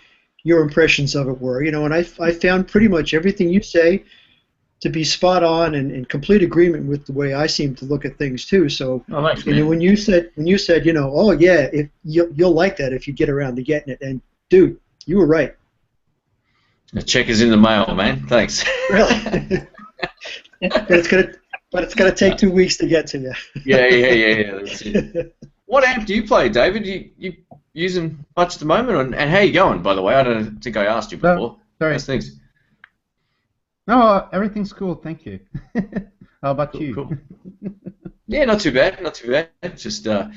your impressions of it were, and I found pretty much everything you say to be spot on and in complete agreement with the way I seem to look at things too. So, thanks, man. When you said, oh yeah, if you'll like that if you get around to getting it, and dude, you were right. The check is in the mail, man. Thanks. Really? But it's gonna take 2 weeks to get to you. Yeah. That's it. What amp do you play, David? You using much at the moment, and how you going? By the way, I don't think I asked you before. No, sorry. How's things? No, everything's cool, thank you. How about you? Cool. Yeah, not too bad. Just I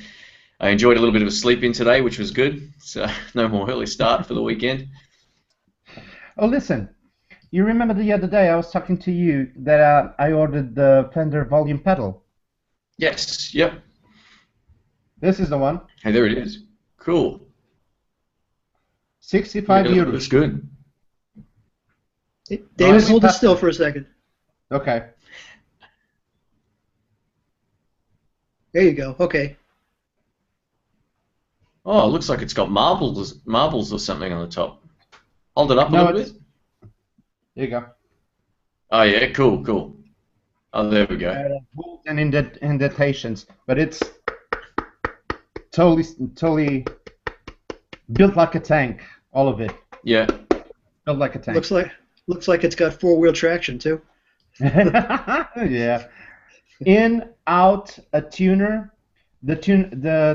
enjoyed a little bit of a sleep in today, which was good. So no more early start for the weekend. Oh, listen. You remember the other day I was talking to you that I ordered the Fender volume pedal? Yes. Yep. This is the one. Hey, there it is. Cool. 65 euros. Looks good. David, hold it still for a second. Okay. There you go. Okay. Oh, it looks like it's got marbles or something on the top. Hold it up a No, little it's... bit. There you go. Oh yeah, cool. Oh, there we go. Holes and indentations, but it's totally built like a tank. All of it Yeah. built like a tank. Looks like it's got four-wheel traction too. Yeah. In, out, a tuner. The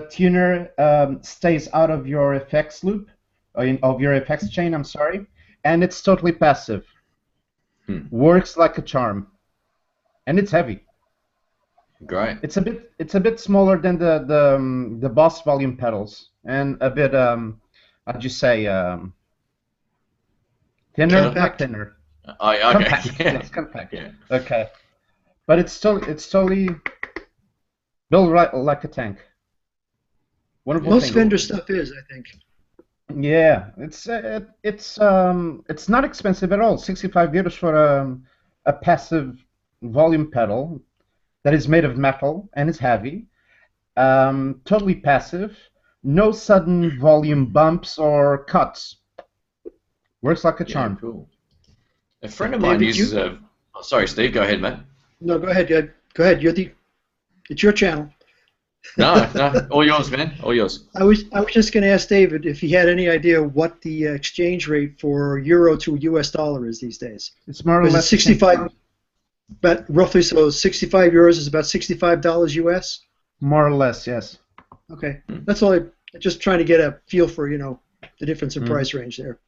tuner stays out of your effects loop, of your effects chain. I'm sorry, and it's totally passive. Works like a charm, and it's heavy. Great. It's a bit smaller than the Boss volume pedals, and a bit how'd you say thinner? Compact. Not thinner. Oh, okay. Compact. Yeah. Yes, compact. Yeah. Okay, but it's totally built right like a tank. Wonderful Most thing. Fender stuff is, I think. Yeah, it's not expensive at all. 65 euros for a passive volume pedal that is made of metal and is heavy. Totally passive. No sudden volume bumps or cuts. Works like a charm. Yeah, cool. A friend of mine David, uses a... Oh, sorry, Steve. Go ahead, man. No, go ahead. Go ahead. It's your channel. No, all yours, man. All yours. I was just going to ask David if he had any idea what the exchange rate for euro to US dollar is these days. It's more or Is it less 65? But roughly, so 65 euros is about $65 US. More or less, yes. Okay, that's all. I'm just trying to get a feel for the difference in price range there.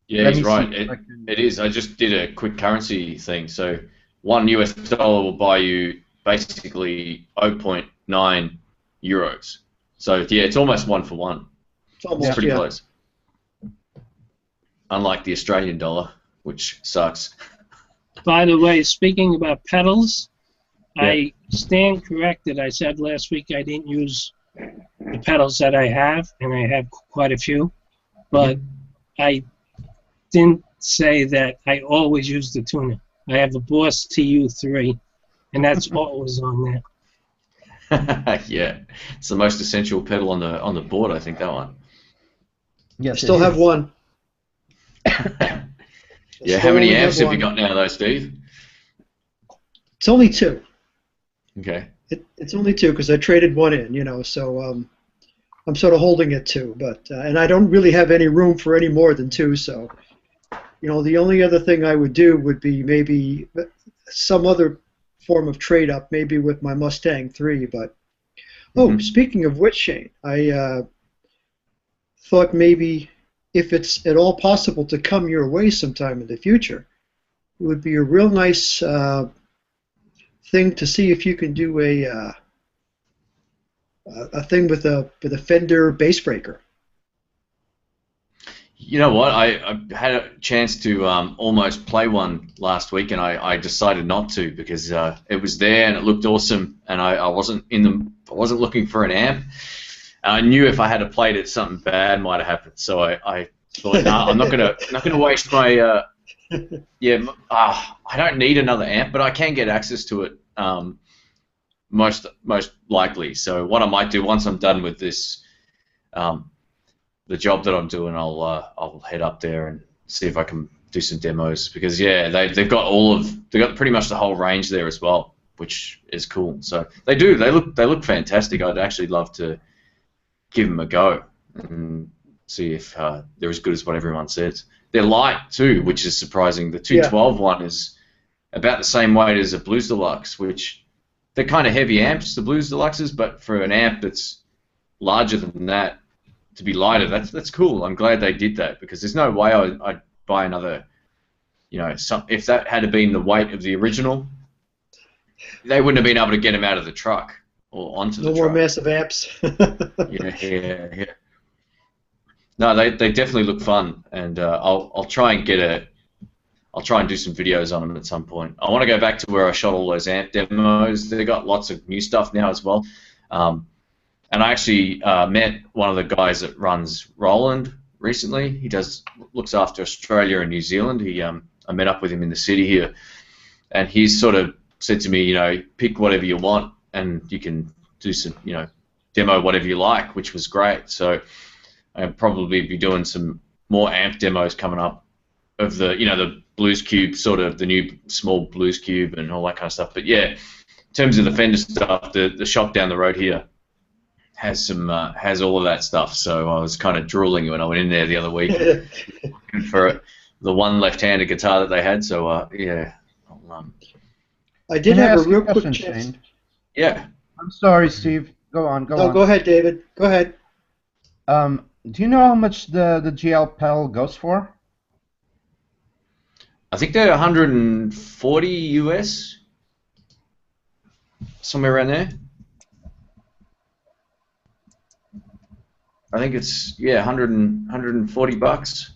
Yeah, Let he's me see right. if I can- It is. I just did a quick currency thing. So $1 will buy you basically 0.9 euros. So yeah, it's almost 1 for 1. It's almost It's pretty yeah. close. Unlike the Australian dollar, which sucks. By the way, speaking about pedals, Yeah. I stand corrected. I said last week I didn't use the pedals that I have, and I have quite a few, but I didn't say that I always use the tuner. I have a Boss TU3, and that's always on there. Yeah, it's the most essential pedal on the board. I think that one. Yes, I still it have is. one. Yeah, how many amps have you got now, though, Steve? It's only two. Okay. It's only two because I traded one in, so I'm sort of holding it two. But and I don't really have any room for any more than two, so the only other thing I would do would be maybe some other form of trade up, maybe with my Mustang 3. But speaking of which, Shane, I thought maybe if it's at all possible to come your way sometime in the future, it would be a real nice thing to see if you can do a thing with a Fender bass breaker. You know what? I had a chance to almost play one last week, and I decided not to because it was there and it looked awesome, and I wasn't looking for an amp. And I knew if I had played it, something bad might have happened. So I thought, no, I'm not gonna waste my I don't need another amp, but I can get access to it most likely. So what I might do once I'm done with this. The job that I'm doing, I'll head up there and see if I can do some demos because they've got pretty much the whole range there as well, which is cool. So they look fantastic. I'd actually love to give them a go and see if they're as good as what everyone says. They're light too, which is surprising. The 212 one is about the same weight as a Blues Deluxe, which they're kind of heavy amps, the Blues Deluxes, but for an amp that's larger than that. To be lighter, that's cool. I'm glad they did that because there's no way I'd buy another. If that had been the weight of the original, they wouldn't have been able to get them out of the truck or onto the truck. No more massive amps. Yeah. No, they definitely look fun, and I'll try and do some videos on them at some point. I want to go back to where I shot all those amp demos. They got lots of new stuff now as well. And I actually met one of the guys that runs Roland recently. He looks after Australia and New Zealand. I met up with him in the city here, and he's sort of said to me, pick whatever you want, and you can do some, demo whatever you like, which was great. So I'll probably be doing some more amp demos coming up of the the Blues Cube, sort of the new small Blues Cube and all that kind of stuff. But yeah, in terms of the Fender stuff, the shop down the road here has all of that stuff. So I was kind of drooling when I went in there the other week looking for the one left-handed guitar that they had. So yeah. I did Can I have a ask you real a question, quick chance. Shane? Yeah. I'm sorry, Steve. Go on. No, go ahead, David. Go ahead. Do you know how much the GL pedal goes for? I think they're 140 US, somewhere around there. I think it's 140 bucks.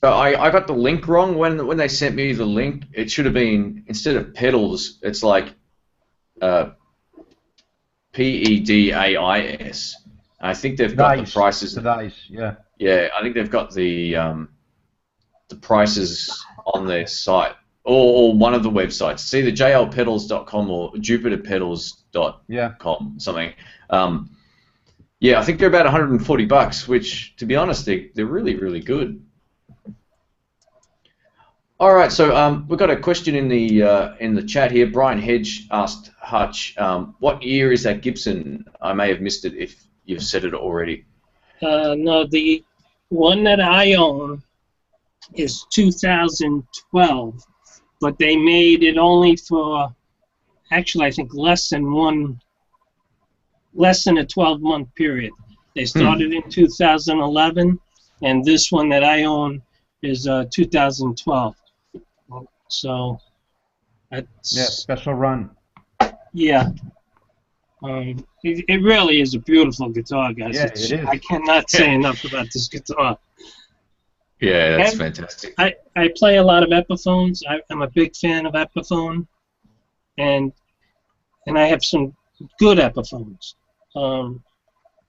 So I got the link wrong when they sent me the link. It should have been, instead of pedals, it's like PEDAIS. I think they've got the prices. Device, yeah. Yeah, I think they've got the prices on their site or one of the websites. It's either jlpedals.com or jupiterpedals.com, something. Yeah, I think they're about 140 bucks, which, to be honest, they're really, really good. All right, so we've got a question in the chat here. Brian Hedge asked Hutch, what year is that Gibson? I may have missed it if you've said it already. No, the one that I own is 2012, but they made it only for, actually, I think less than a 12-month period. They started in 2011, and this one that I own is 2012. So that's, yeah, special run. Yeah. It really is a beautiful guitar, guys. Yeah, it is. I cannot say enough about this guitar. Yeah, that's fantastic. I play a lot of Epiphones. I'm a big fan of Epiphone, and I have some good Epiphones.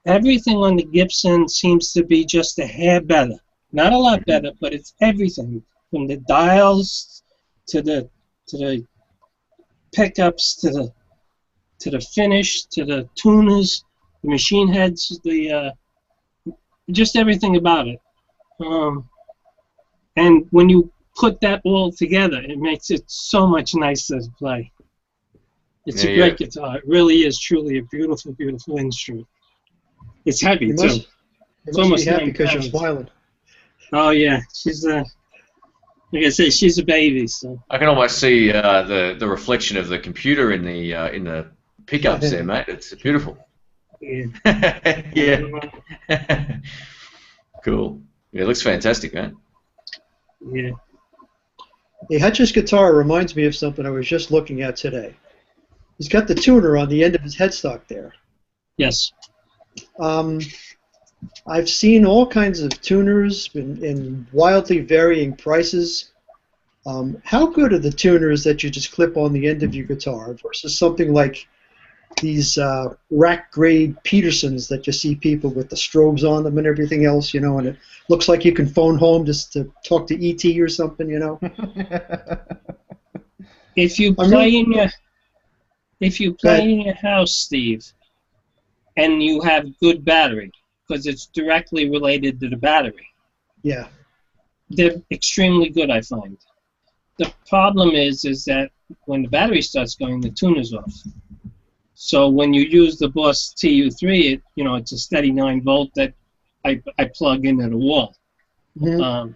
Everything on the Gibson seems to be just a hair better. Not a lot better, but it's everything from the dials to the pickups to the finish to the tuners, the machine heads, just everything about it. And when you put that all together, it makes it so much nicer to play. It's a great guitar. It really is truly a beautiful, beautiful instrument. It's heavy, too. You must be happy because you're smiling. Oh, yeah. She's, like I say, she's a baby. So I can almost see the reflection of the computer in the pickups there, mate. It's beautiful. Yeah. Yeah. Cool. Yeah, it looks fantastic, man. Yeah. Hey, Hutch's guitar reminds me of something I was just looking at today. He's got the tuner on the end of his headstock there. Yes. I've seen all kinds of tuners in wildly varying prices. How good are the tuners that you just clip on the end of your guitar versus something like these rack-grade Petersons that you see people with the strobes on them and everything else, you know, and it looks like you can phone home just to talk to E.T. or something, you know? If you play in your house, Steve, and you have good battery, because it's directly related to the battery. Yeah. They're extremely good, I find. The problem is that when the battery starts going, the tuner's off. So when you use the Boss TU3, it's a steady 9-volt that I plug into the wall. Mm-hmm.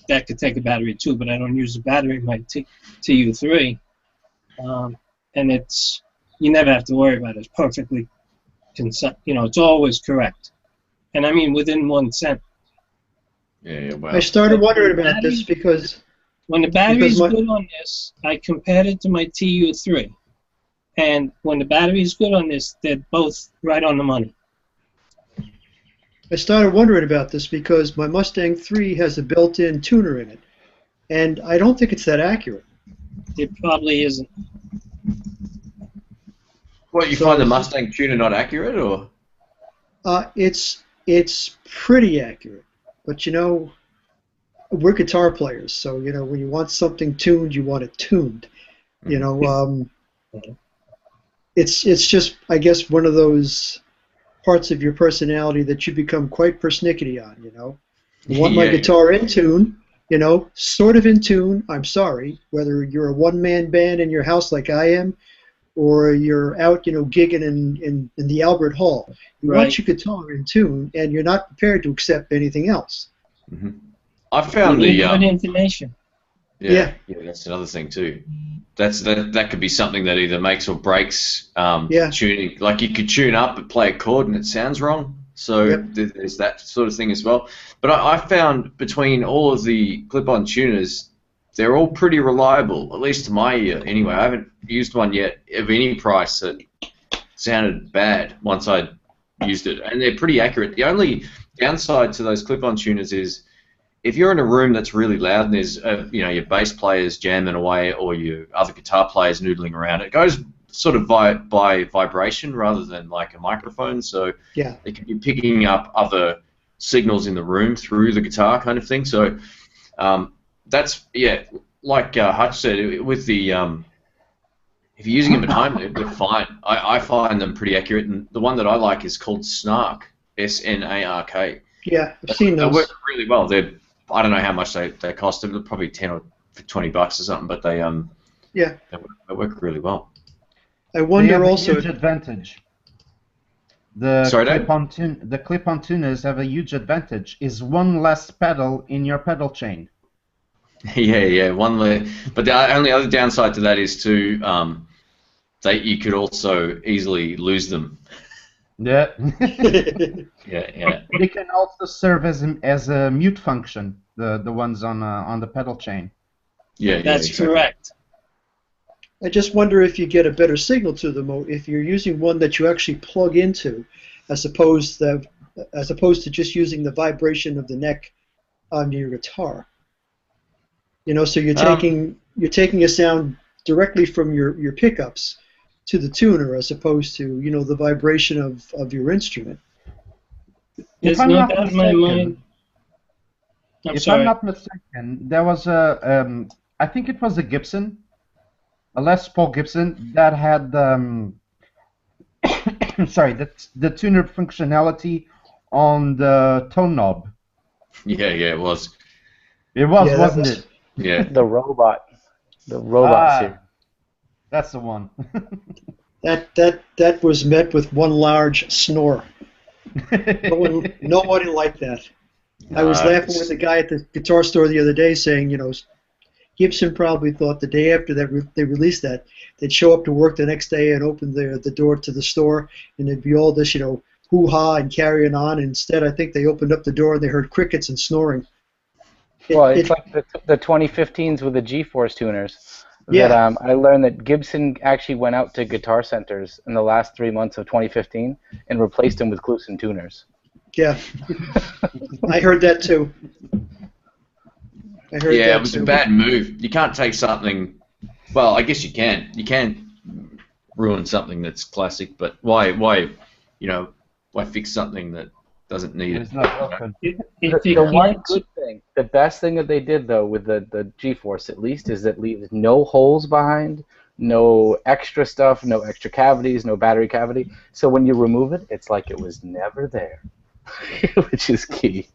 That could take a battery too, but I don't use a battery in my TU3. And you never have to worry about it. It's perfectly, it's always correct. And I mean within 1 cent. Yeah, wow. I started wondering about this because when the battery's good on this, I compared it to my TU3. And when the battery's good on this, they're both right on the money. I started wondering about this because my Mustang 3 has a built-in tuner in it, and I don't think it's that accurate. It probably isn't. What, you find the Mustang tuner not accurate, or? It's pretty accurate, but we're guitar players, so when you want something tuned, you want it tuned. It's just, I guess, one of those parts of your personality that you become quite persnickety on, you know. I want my Yeah. guitar in tune, you know, sort of in tune, I'm sorry, whether you're a one-man band in your house like I am, or you're out, you know, gigging in the Albert Hall. You Right. want your guitar in tune, and you're not prepared to accept anything else. I You found need the good information. yeah, that's another thing too. That could be something that either makes or breaks Yeah. tuning. Like you could tune up and play a chord and it sounds wrong. So Yep. there's that sort of thing as well. But I found between all of the clip-on tuners, they're all pretty reliable, at least to my ear. Anyway, I haven't used one yet of any price that sounded bad once I used it, and they're pretty accurate. The only downside to those clip-on tuners is if you're in a room that's really loud and there's you know, your bass players jamming away or your other guitar players noodling around, it goes sort of by vibration rather than like a microphone. So Yeah. it can be picking up other signals in the room through the guitar kind of thing. So that's, yeah, like Hutch said, with the if you're using them at home, they're fine. I find them pretty accurate, and the one that I like is called Snark, S-N-A-R-K. Yeah, I've seen They those. work really well. I don't know how much they cost them. They're probably $10 or $20 or something, but they work really well. I They wonder have also. a huge advantage. The Sorry, Dave? clip-on tuners have a huge advantage. Is one less pedal in your pedal chain. Yeah, but the only other downside to that is you could also easily lose them. Yeah. Yeah. They can also serve as a mute function. The ones on the pedal chain. Yeah, That's exactly. correct. I just wonder if you get a better signal to them if you're using one that you actually plug into, as opposed to just using the vibration of the neck on your guitar. You know, so you're taking a sound directly from your pickups to the tuner, as opposed to, you know, the vibration of your instrument. There's I'm no not doubt in my mind. I'm If sorry. I'm not mistaken, there was I think it was a Gibson, a Les Paul Gibson that had sorry, the tuner functionality on the tone knob. Yeah, it was. It was, Yeah, that wasn't was- it? Yeah. The robot series. That's the one. That was met with one large snore. Nobody liked that. I was laughing with the guy at the guitar store the other day saying, you know, Gibson probably thought the day after that they released that, they'd show up to work the next day and open the door to the store, and it'd be all this, you know, hoo-ha and carrying on. And instead, I think they opened up the door and they heard crickets and snoring. Well, it's like the 2015s with the G-Force tuners. Yeah. That, I learned that Gibson actually went out to guitar centers in the last 3 months of 2015 and replaced them with Gibson tuners. Yeah, I heard that too. Yeah, it was a bad move. You can't take something. Well, I guess you can. You can ruin something that's classic, but why fix something that doesn't need it? It's not broken. If you The one can't, good thing, the best thing that they did though with the G-Force at least, is that leaves no holes behind, no extra stuff, no extra cavities, no battery cavity. So when you remove it, it's like it was never there, which is key.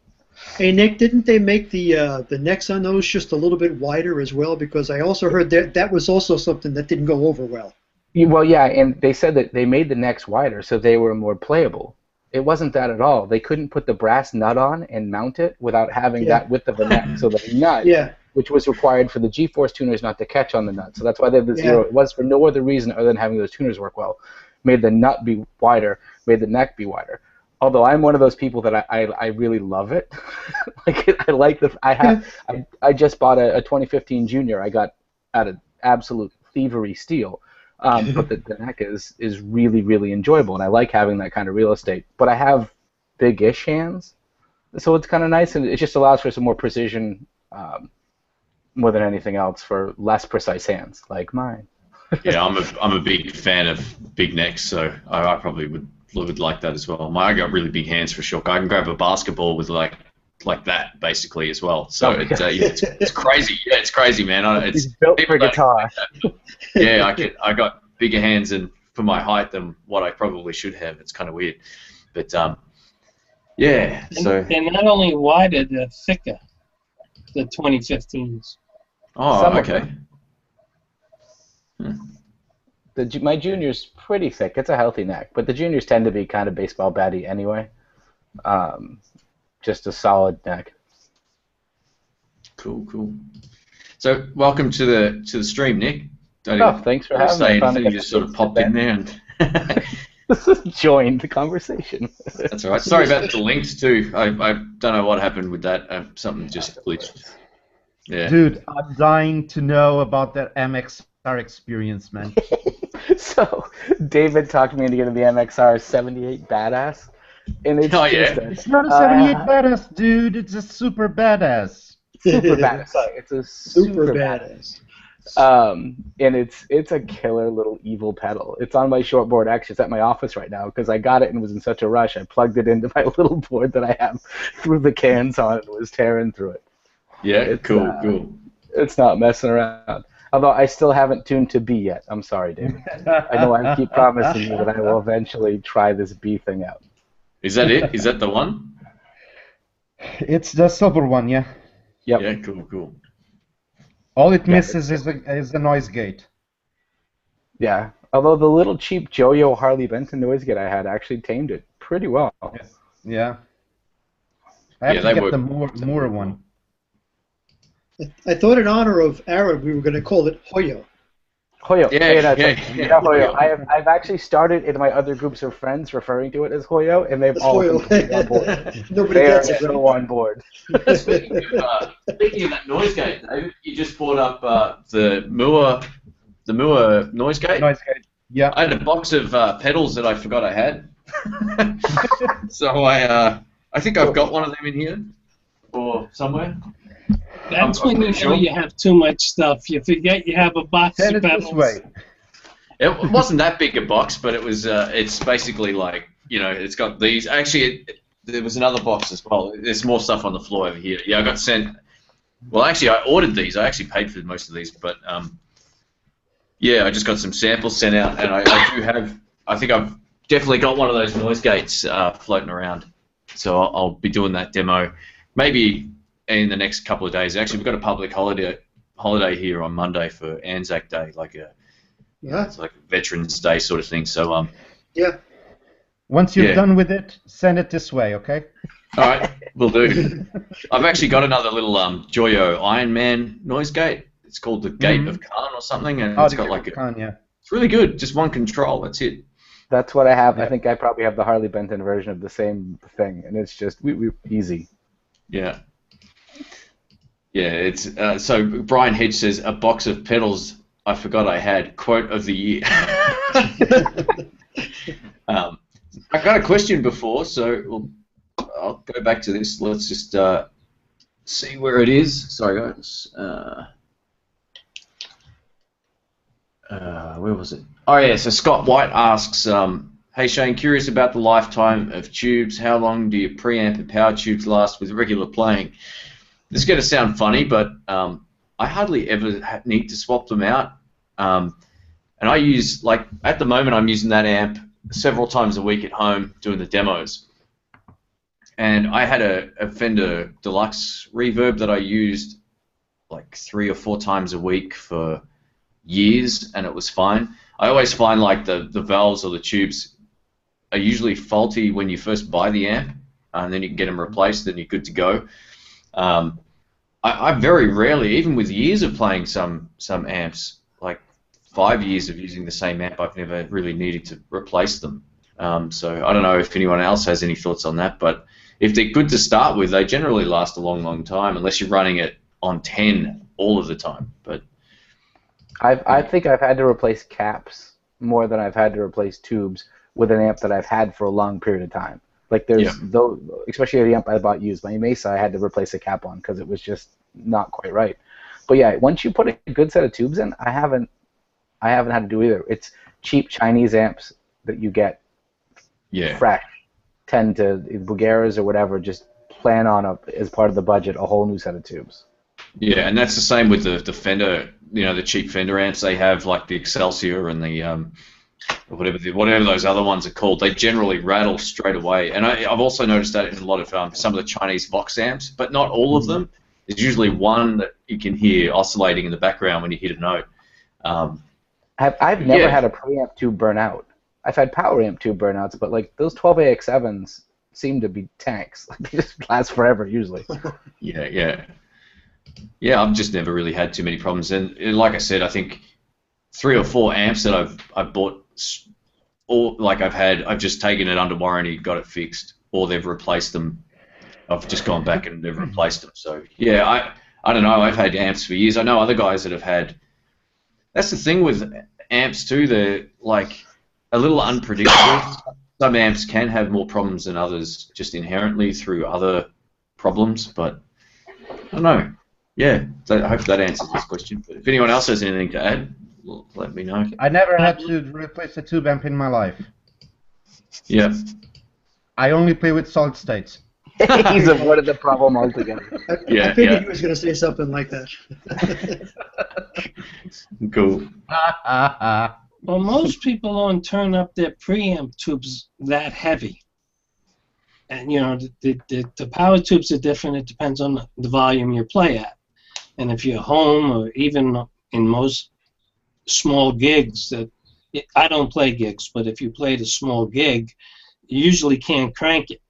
Hey Nick, didn't they make the necks on those just a little bit wider as well? Because I also heard that was also something that didn't go over well. Well, yeah, and they said that they made the necks wider so they were more playable. It wasn't that at all. They couldn't put the brass nut on and mount it without having that width of a neck. So the nut, which was required for the G-Force tuners not to catch on the nut. So that's why they have the zero. It was for no other reason other than having those tuners work well. Made the nut be wider, made the neck be wider. Although I'm one of those people that I really love it. I just bought a 2015 Junior. I got at an absolute thievery steal. But the neck is really, really enjoyable, and I like having that kind of real estate. But I have big-ish hands, so it's kind of nice, and it just allows for some more precision more than anything else for less precise hands, like mine. Yeah, I'm a big fan of big necks, so I probably would like that as well. I got really big hands for sure. I can grab a basketball with like that basically as well. So it's crazy. Yeah, it's crazy, man. It's built for guitar. Yeah, I got bigger hands and for my height than what I probably should have. It's kind of weird. But yeah, so they're not only wider, they're thicker. The 2015s. oh, okay. My junior's pretty thick. It's a healthy neck, but the juniors tend to be kind of baseball batty anyway. Just a solid neck. Cool, cool. So welcome to the stream, Nick. Thanks for having me. Anything, you just sort of popped in there and joined the conversation. That's all right. Sorry about the links too. I don't know what happened with that. Something just glitched. Yeah. Dude, I'm dying to know about that MXR experience, man. So David talked me into getting the MXR 78 Badass, and it's it's not a 78 Badass, dude. It's a super badass. Super badass. Sorry, it's a super badass. And it's a killer little evil pedal. It's on my shortboard. Actually, it's at my office right now because I got it and was in such a rush. I plugged it into my little board that I have, threw the cans on, and was tearing through it. Yeah, cool. It's not messing around. Although I still haven't tuned to B yet. I'm sorry, David. I know I keep promising you that I will eventually try this B thing out. Is that it? Is that the one? It's the silver one, yeah. Yep. Yeah, cool. All it misses is the noise gate. Yeah. Although the little cheap Joyo Harley Benton noise gate I had actually tamed it pretty well. Yeah. I have to get the Moore one. I thought in honor of Aaron, we were going to call it Hoyo. Hoyo. Yeah, Hoyo. I've actually started in my other groups of friends referring to it as Hoyo, and they've all been on board. Nobody gets it. So on board. Speaking of that noise gate, David, you just brought up the Moore noise gate. Noise gate. Yeah. I had a box of pedals that I forgot I had. So I think I've got one of them in here or somewhere. That's when you know you have too much stuff. You forget you have a box of pedals. This way. It wasn't that big a box, but it was. It's basically like, it's got these. Actually, there was another box as well. There's more stuff on the floor over here. Yeah, I got sent. Well, actually, I ordered these. I actually paid for most of these, but yeah, I just got some samples sent out, and I do have. I think I've definitely got one of those noise gates floating around, so I'll be doing that demo maybe in the next couple of days. Actually, we've got a public holiday here on Monday for Anzac Day, it's like a Veterans Day sort of thing. So yeah. Once you're done with it, send it this way, okay? All right, will do. I've actually got another little Joyo Iron Man noise gate. It's called the Gate of Khan or something, and it's got like it's really good. Just one control. That's it. That's what I have. Yeah. I think I probably have the Harley Benton version of the same thing, and it's just easy. Yeah. Yeah, it's so Brian Hedge says a box of pedals I forgot I had. Quote of the year. I got a question before, so I'll go back to this. Let's just see where it is. Sorry, guys. Where was it? Oh yeah. So Scott White asks, "Hey Shane, curious about the lifetime of tubes. How long do your preamp and power tubes last with regular playing?" This is going to sound funny, but I hardly ever need to swap them out. And I use, at the moment, I'm using that amp several times a week at home doing the demos. And I had a Fender Deluxe reverb that I used 3 or 4 times a week for years, and it was fine. I always find the valves or the tubes are usually faulty when you first buy the amp, and then you can get them replaced, and you're good to go. I very rarely, even with years of playing some amps, 5 years of using the same amp, I've never really needed to replace them. So I don't know if anyone else has any thoughts on that, but if they're good to start with, they generally last a long, long time, unless you're running it on 10 all of the time. But I think I've had to replace caps more than I've had to replace tubes with an amp that I've had for a long period of time. Especially the amp I bought used, my Mesa, I had to replace a cap on because it was just not quite right. But yeah, once you put a good set of tubes in, I haven't had to do either. It's cheap Chinese amps that you get fresh, tend to Bulgaras or whatever. Just plan on as part of the budget a whole new set of tubes. Yeah, and that's the same with the Fender. The cheap Fender amps. They have the Excelsior and the or whatever those other ones are called, they generally rattle straight away. And I've also noticed that in a lot of some of the Chinese Vox amps, but not all of them. There's usually one that you can hear oscillating in the background when you hit a note. I've never had a preamp tube burn out. I've had power amp tube burnouts, but like those 12AX7s seem to be tanks. Like, they just last forever usually. Yeah. I've just never really had too many problems. And like I said, I think 3 or 4 amps that I've bought, or like I've just taken it under warranty, got it fixed, or they've replaced them. I've just gone back and they've replaced them. So yeah, I don't know. I've had amps for years. I know other guys that have had. That's the thing with amps too. They're like a little unpredictable. Some amps can have more problems than others, just inherently through other problems. But I don't know. Yeah, so I hope that answers this question. But if anyone else has anything to add, let me know. I never had to replace a tube amp in my life. Yeah. I only play with solid states. He's avoided the problem altogether. I figured he was going to say something like that. Cool. Well, most people don't turn up their preamp tubes that heavy. And, you know, the power tubes are different. It depends on the volume you play at. And if you're home or even in most small gigs, I don't play gigs, but if you played a small gig, you usually can't crank it.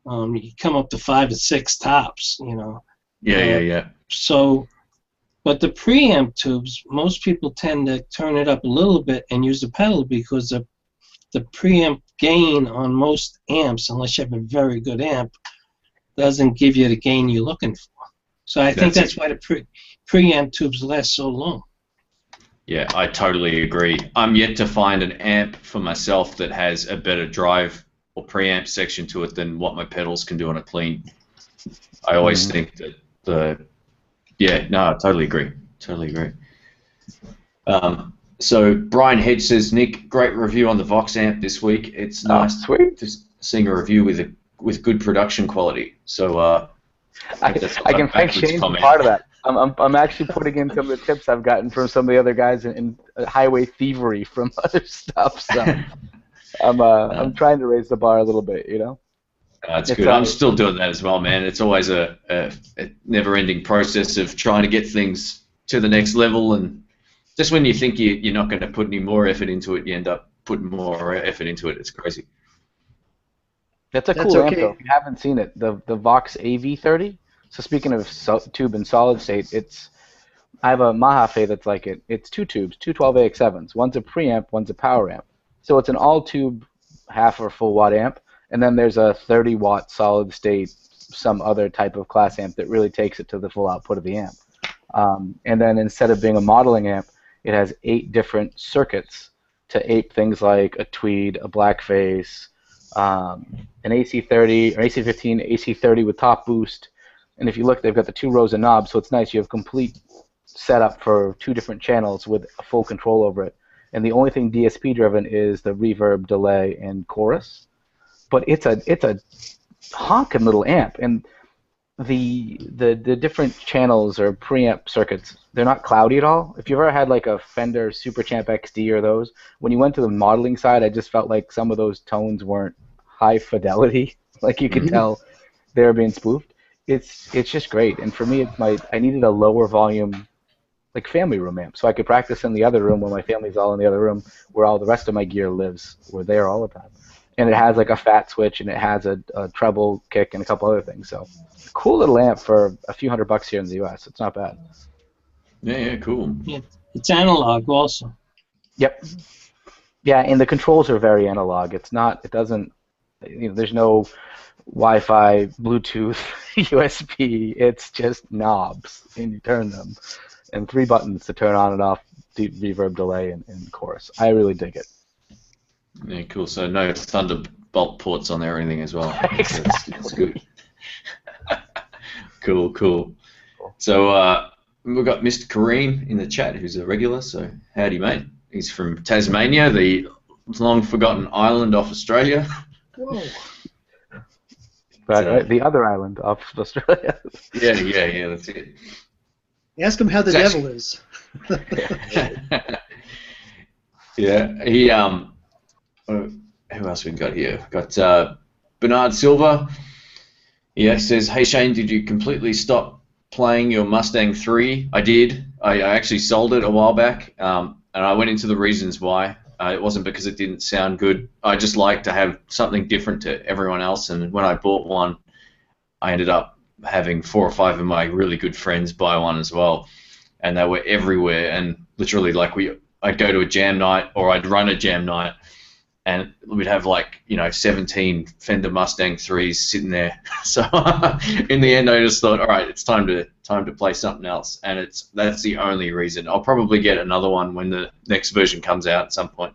You come up to 5 or 6 tops, you know. Yeah. So, but the preamp tubes, most people tend to turn it up a little bit and use the pedal because the preamp gain on most amps, unless you have a very good amp, doesn't give you the gain you're looking for. So I think that's why the preamp tubes last so long. Yeah, I totally agree. I'm yet to find an amp for myself that has a better drive or preamp section to it than what my pedals can do on a clean. I always think that I totally agree. So Brian Hedge says, Nick, great review on the Vox amp this week. It's nice to seeing a review with good production quality. So I can thank Shane for part of that. I'm actually putting in some of the tips I've gotten from some of the other guys in highway thievery from other stuff. So I'm trying to raise the bar a little bit, you know. That's good. I'm still doing that as well, man. It's always a never-ending process of trying to get things to the next level, and just when you think you're not going to put any more effort into it, you end up putting more effort into it. It's crazy. That's a cool amp, though. If you haven't seen it, the Vox AV30. So speaking of tube and solid state, I have a Mahafe that's like it. It's 2 tubes, 2 12AX7s. One's a preamp, one's a power amp. So it's an all-tube half or full watt amp, and then there's a 30-watt solid state, some other type of class amp that really takes it to the full output of the amp. And then instead of being a modeling amp, it has 8 different circuits to ape things like a Tweed, a Blackface, an AC30 or AC15, AC30 with top boost. And if you look, they've got the 2 rows of knobs, so it's nice. You have complete setup for 2 different channels with a full control over it. And the only thing DSP driven is the reverb, delay, and chorus. But it's a honking little amp, and the different channels or preamp circuits, they're not cloudy at all. If you've ever had like a Fender Super Champ XD or those, when you went to the modeling side, I just felt like some of those tones weren't high fidelity. Like you could tell they were being spoofed. It's just great, and for me, I needed a lower volume, like family room amp, so I could practice in the other room when my family's all in the other room, where all the rest of my gear lives. We're there all the time, and it has like a fat switch, and it has a treble kick and a couple other things. So, cool little amp for a few $100 here in the U.S. It's not bad. Yeah, cool. Yeah, it's analog also. Yep. Yeah, and the controls are very analog. It's not. It doesn't. There's no Wi-Fi, Bluetooth, USB. It's just knobs, and you turn them, and 3 buttons to turn on and off the reverb, delay, and chorus. I really dig it. Yeah, cool. So no Thunderbolt ports on there or anything as well. Exactly. That's good. Cool. So we've got Mr. Kareem in the chat, who's a regular. So howdy, mate. He's from Tasmania, the long-forgotten island off Australia. Whoa. Right, the other island of Australia. Yeah, that's it. Ask him how the devil is. Yeah, he who else we got here? We've got Bernard Silva. He says, "Hey Shane, did you completely stop playing your Mustang 3? I did. I actually sold it a while back, and I went into the reasons why. It wasn't because it didn't sound good. I just like to have something different to everyone else, and when I bought one, I ended up having 4 or 5 of my really good friends buy one as well, and they were everywhere. And literally, like I'd go to a jam night or I'd run a jam night, and we'd have 17 Fender Mustang 3s sitting there. So in the end, I just thought, all right, it's time to play something else, and that's the only reason. I'll probably get another one when the next version comes out at some point.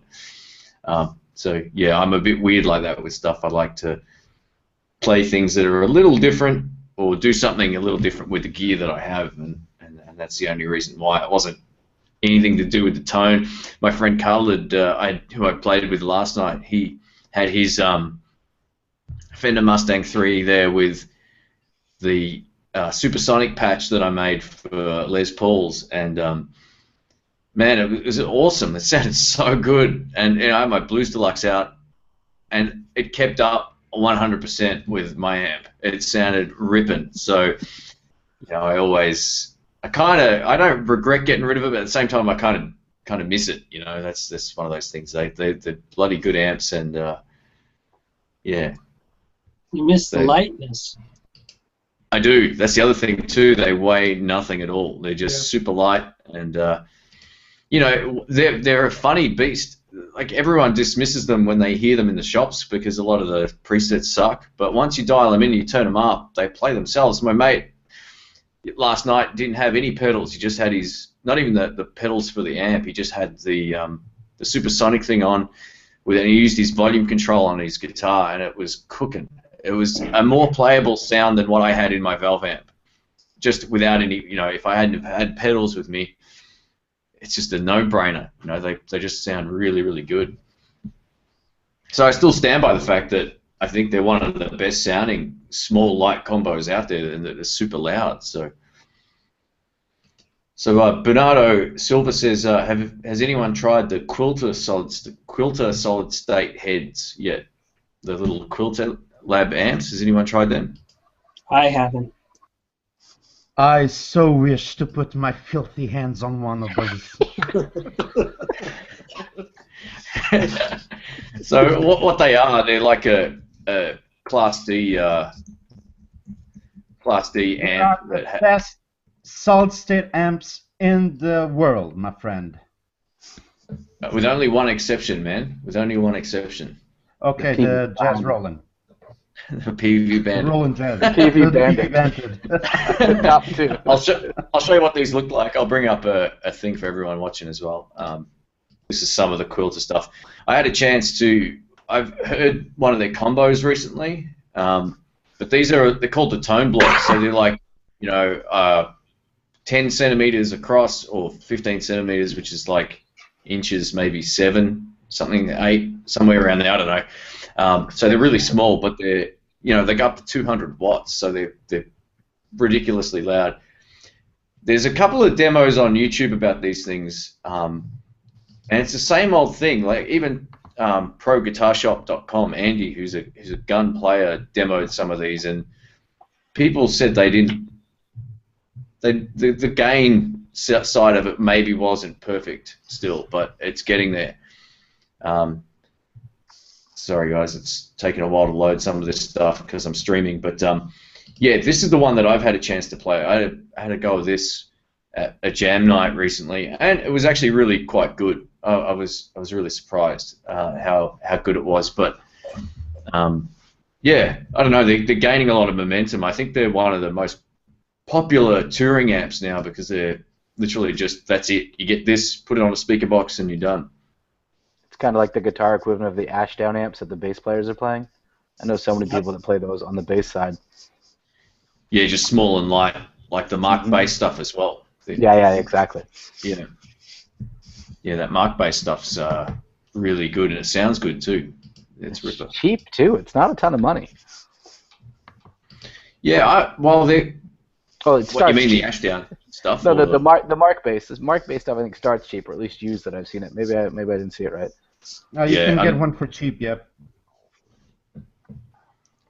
So yeah, I'm a bit weird like that with stuff. I like to play things that are a little different, or do something a little different with the gear that I have, and that's the only reason why. It wasn't anything to do with the tone. My friend Carl, who I played with last night, he had his Fender Mustang 3 there with the supersonic patch that I made for Les Pauls, and man, it was awesome. It sounded so good, and I had my Blues Deluxe out, and it kept up 100% with my amp. It sounded ripping. So, I don't regret getting rid of it, but at the same time, I kind of miss it. That's one of those things. They're bloody good amps, and yeah. You miss the lightness. I do. That's the other thing too. They weigh nothing at all. They're just super light, and they're a funny beast. Like, everyone dismisses them when they hear them in the shops because a lot of the presets suck. But once you dial them in, you turn them up, they play themselves. My mate last night didn't have any pedals. He just had not even the pedals for the amp. He just had the supersonic thing on, and he used his volume control on his guitar, and it was cooking. It was a more playable sound than what I had in my Valve amp, just without any. If I hadn't had pedals with me, it's just a no-brainer. They just sound really, really good. So I still stand by the fact that I think they're one of the best sounding small light combos out there, and they're super loud. So Bernardo Silva says, has anyone tried the Quilter solid state heads yet? The little Quilter Lab amps. Has anyone tried them? I haven't. I so wish to put my filthy hands on one of those. So what they are, they're like a Class D amp the best solid-state amps in the world, my friend. With only one exception, man. With only one exception. Okay, the Jazz Roland. The PV Bandit. Roland Jazz. PV Bandit. Top 2. I'll show you what these look like. I'll bring up a thing for everyone watching as well. This is some of the Quilter stuff. I had a chance to. I've heard one of their combos recently, but they're called the tone blocks. So they're like 10 centimeters across, or 15 centimeters, which is like inches, maybe 7, something 8, somewhere around there. I don't know. So they're really small, but they go up to 200 watts, so they're ridiculously loud. There's a couple of demos on YouTube about these things, and it's the same old thing. Like, even ProGuitarShop.com, Andy, who's a gun player, demoed some of these, and people said they didn't. The gain side of it maybe wasn't perfect still, but it's getting there. Sorry guys, it's taking a while to load some of this stuff because I'm streaming, but yeah, this is the one that I've had a chance to play. I had a go of this at a jam night recently, and it was actually really quite good. I was really surprised how good it was, but yeah, I don't know, they're gaining a lot of momentum. I think they're one of the most popular touring amps now because they're literally just, that's it. You get this, put it on a speaker box, and you're done. It's kind of like the guitar equivalent of the Ashdown amps that the bass players are playing. I know so many people that play those on the bass side. Yeah, just small and light, like the Mark bass stuff as well. Yeah, exactly. Yeah, that Mark bass stuff's really good, and it sounds good too. It's ripper. Cheap too. It's not a ton of money. Yeah, well, they. Oh, it starts what you mean cheap. the Ashdown? stuff. No, or the mark base. This mark base stuff I think starts cheap, or at least used that I've seen it. Maybe I didn't see it right. No, you can get one for cheap. Yep.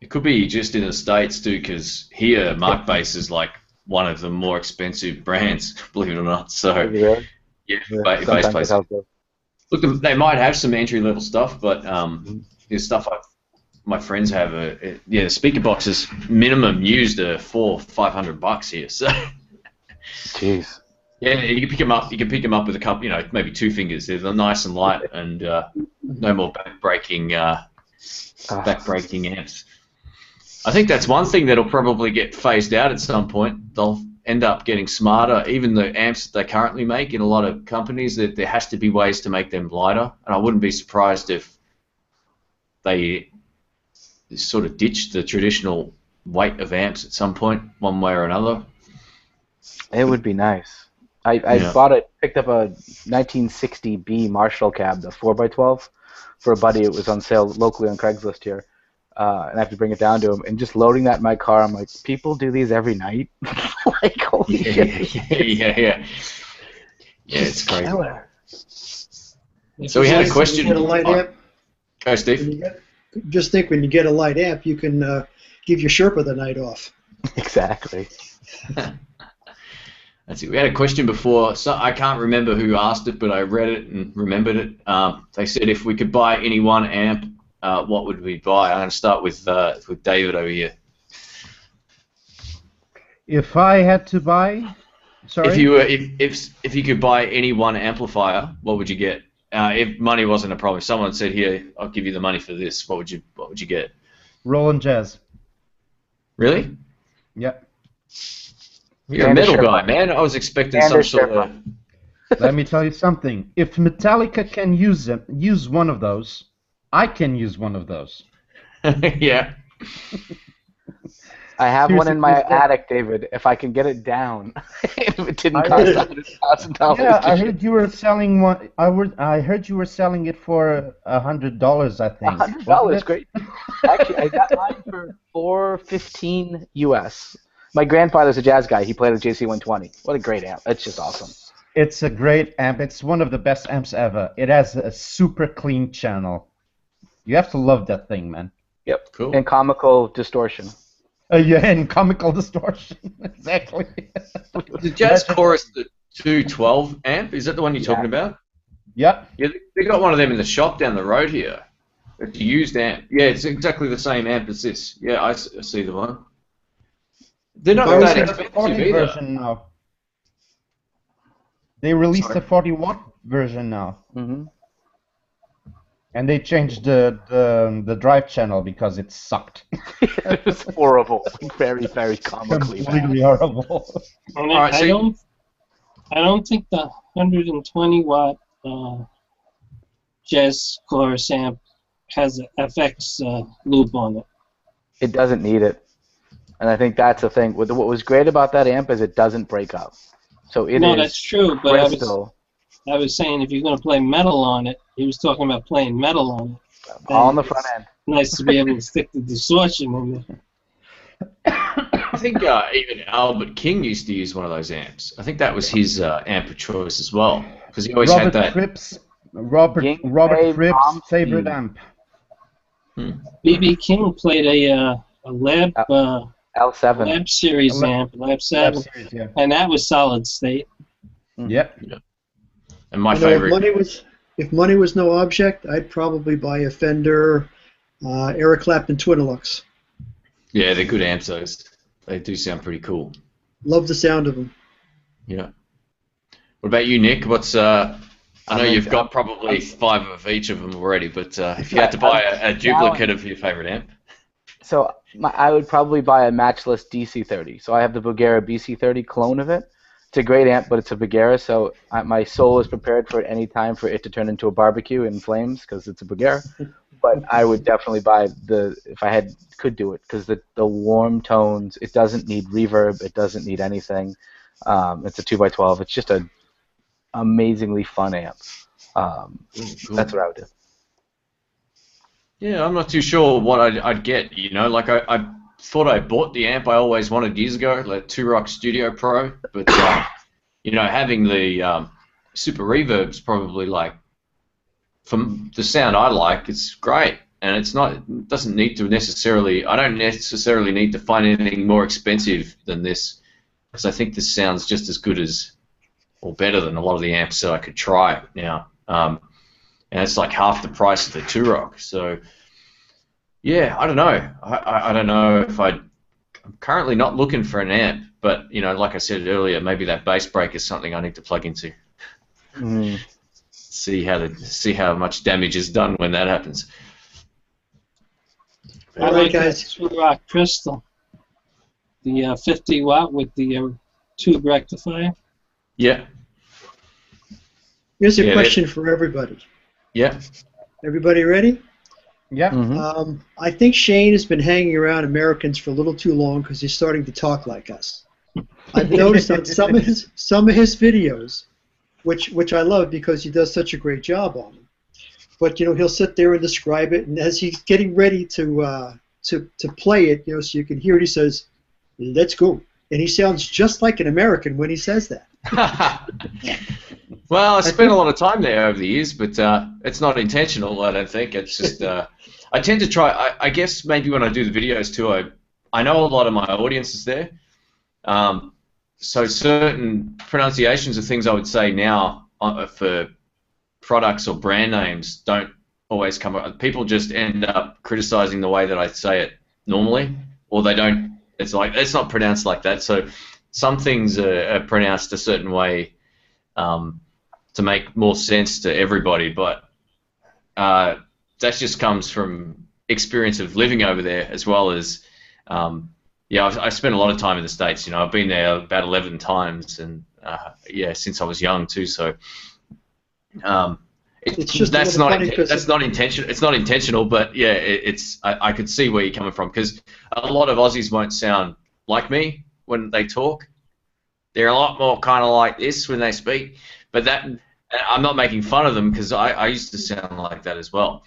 It could be just in the States too, because here mark base is like one of the more expensive brands, believe it or not. So Really? yeah, Sometimes base it places. helps us. Look, they might have some entry level stuff, but there's stuff my friends have. The speaker boxes minimum used are $400-500 here. So Jeez. yeah, you can pick them up. You can pick them up with a couple, maybe 2 fingers. They're nice and light, and no more back-breaking amps. I think that's one thing that'll probably get phased out at some point. They'll end up getting smarter. Even the amps that they currently make in a lot of companies, that there has to be ways to make them lighter. And I wouldn't be surprised if they sort of ditch the traditional weight of amps at some point, one way or another. It would be nice. I picked up a 1960B Marshall cab, the 4x12, for a buddy. It was on sale locally on Craigslist here. And I have to bring it down to him. And just loading that in my car, I'm like, people do these every night? Like, holy shit. Yeah, it's crazy. Killer. So we had a question. Get a light amp. Go, Steve. Just think, when you get a light amp, you can give your Sherpa the night off. Exactly. That's it. We had a question before. So I can't remember who asked it, but I read it and remembered it. They said if we could buy any one amp, what would we buy? I'm going to start with David over here. If I had to buy, sorry. If you could buy any one amplifier, what would you get? If money wasn't a problem, if someone said, "Here, I'll give you the money for this," what would you get? Roland Jazz. Really? Yep. You're a metal guy, man. I was expecting some sort of. Let me tell you something. If Metallica can use one of those, I can use one of those. Yeah. I have one in my attic, David. If I can get it down, if it didn't cost $100,000. Yeah, I heard you were selling one. I heard you were selling it for $100. I think. $100, great. Actually, I got mine for $415 US. My grandfather's a jazz guy. He played a JC120. What a great amp! It's just awesome. It's a great amp. It's one of the best amps ever. It has a super clean channel. You have to love that thing, man. Yep. Cool. And comical distortion. Yeah, and comical distortion. Exactly. The Jazz Chorus, the 212 amp, is that the one you're talking about? Yep. Yeah, they got one of them in the shop down the road here. It's a used amp. Yeah, it's exactly the same amp as this. Yeah, I see the one. They're not that expensive either. Version now. They released a 40-watt version now. Mm-hmm. And they changed the drive channel because it sucked. It was horrible. Very, very comically completely bad. horrible. And I don't think the 120-watt Jazz Chorus amp has an FX loop on it. It doesn't need it. And I think that's the thing. What was great about that amp is it doesn't break up. So it No, is that's true, but I was saying if you're going to play metal on it, he was talking about playing metal on it. all on the front end. Nice to be able to stick the distortion in there. I think even Albert King used to use one of those amps. I think that was his amp of choice as well, because he always had that. Robert Fripp's favorite amp. B.B. King played a lab L7 lab series amp, lab 7, yeah. and that was solid state. Yep. And my favorite. If money was no object, I'd probably buy a Fender Eric Clapton Twinilux. Yeah, they're good amps. Those. They do sound pretty cool. Love the sound of them. Yeah. What about you, Nick? What's I know you've got probably 5 of each of them already, but if you had to buy a duplicate of your favorite amp. So I would probably buy a matchless DC30. So I have the Bulgara BC30 clone of it. It's a great amp, but it's a Bulgara, so my soul is prepared for any time for it to turn into a barbecue in flames because it's a Bulgara. But I would definitely buy if I could do it, because the warm tones. It doesn't need reverb. It doesn't need anything. It's a 2x12. It's just a amazingly fun amp. Cool. That's what I would do. Yeah, I'm not too sure what I'd get. Like I thought I bought the amp I always wanted years ago, the Two Rock Studio Pro, but you know, having the super reverb's probably like, from the sound I like, it's great, and it's not, it doesn't need to necessarily, I don't necessarily need to find anything more expensive than this, because I think this sounds just as good as, or better than a lot of the amps that I could try now, and it's like half the price of the Two Rock. So yeah, I don't know. I don't know if I'm currently not looking for an amp, but you know, like I said earlier, maybe that bass break is something I need to plug into. See how much damage is done when that happens. I like that Two Rock Crystal, the 50 watt with the tube rectifier. Yeah. Here's a question for everybody. Yeah. Everybody ready? Yeah. I think Shane has been hanging around Americans for a little too long because he's starting to talk like us. I've noticed on some of his videos, which I love because he does such a great job on them. But you know, he'll sit there and describe it, and as he's getting ready to play it, you know, so you can hear it, he says, "Let's go," and he sounds just like an American when he says that. Well, I spent a lot of time there over the years, but it's not intentional, I don't think. It's just, I tend to try, I guess maybe when I do the videos too, I know a lot of my audience is there, so certain pronunciations of things I would say now for products or brand names don't always come up. People just end up criticizing the way that I say it normally, or they don't, it's like, it's not pronounced like that, so some things are pronounced a certain way to make more sense to everybody, but that just comes from experience of living over there, as well as, yeah, I spent a lot of time in the States. You know, I've been there about 11 times, and yeah, since I was young too. So It's just that's not intentional. It's not intentional, but yeah, I could see where you're coming from, because a lot of Aussies won't sound like me when they talk. They're a lot more kind of like this when they speak, but that, I'm not making fun of them, because I used to sound like that as well.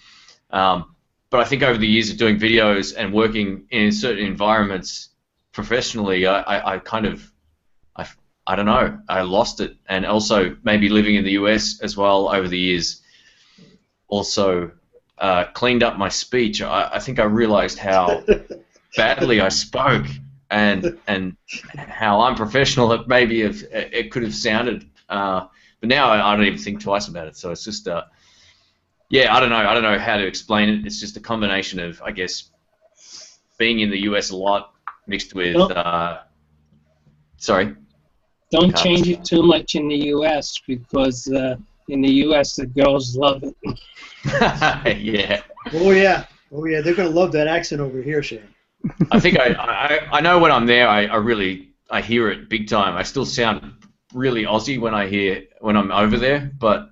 But I think over the years of doing videos and working in certain environments professionally, I kind of, I don't know, I lost it. And also maybe living in the US as well over the years also cleaned up my speech. I think I realized how badly I spoke, and how unprofessional it maybe it could have sounded. But now I don't even think twice about it. So it's just, yeah, I don't know how to explain it. It's just a combination of, I guess, being in the US a lot mixed with, sorry. Don't change it too much in the US, because in the US the girls love it. Yeah. Oh yeah, they're gonna love that accent over here, Shane. I think I know when I'm there, I hear it big time. I still sound really Aussie when I'm over there, but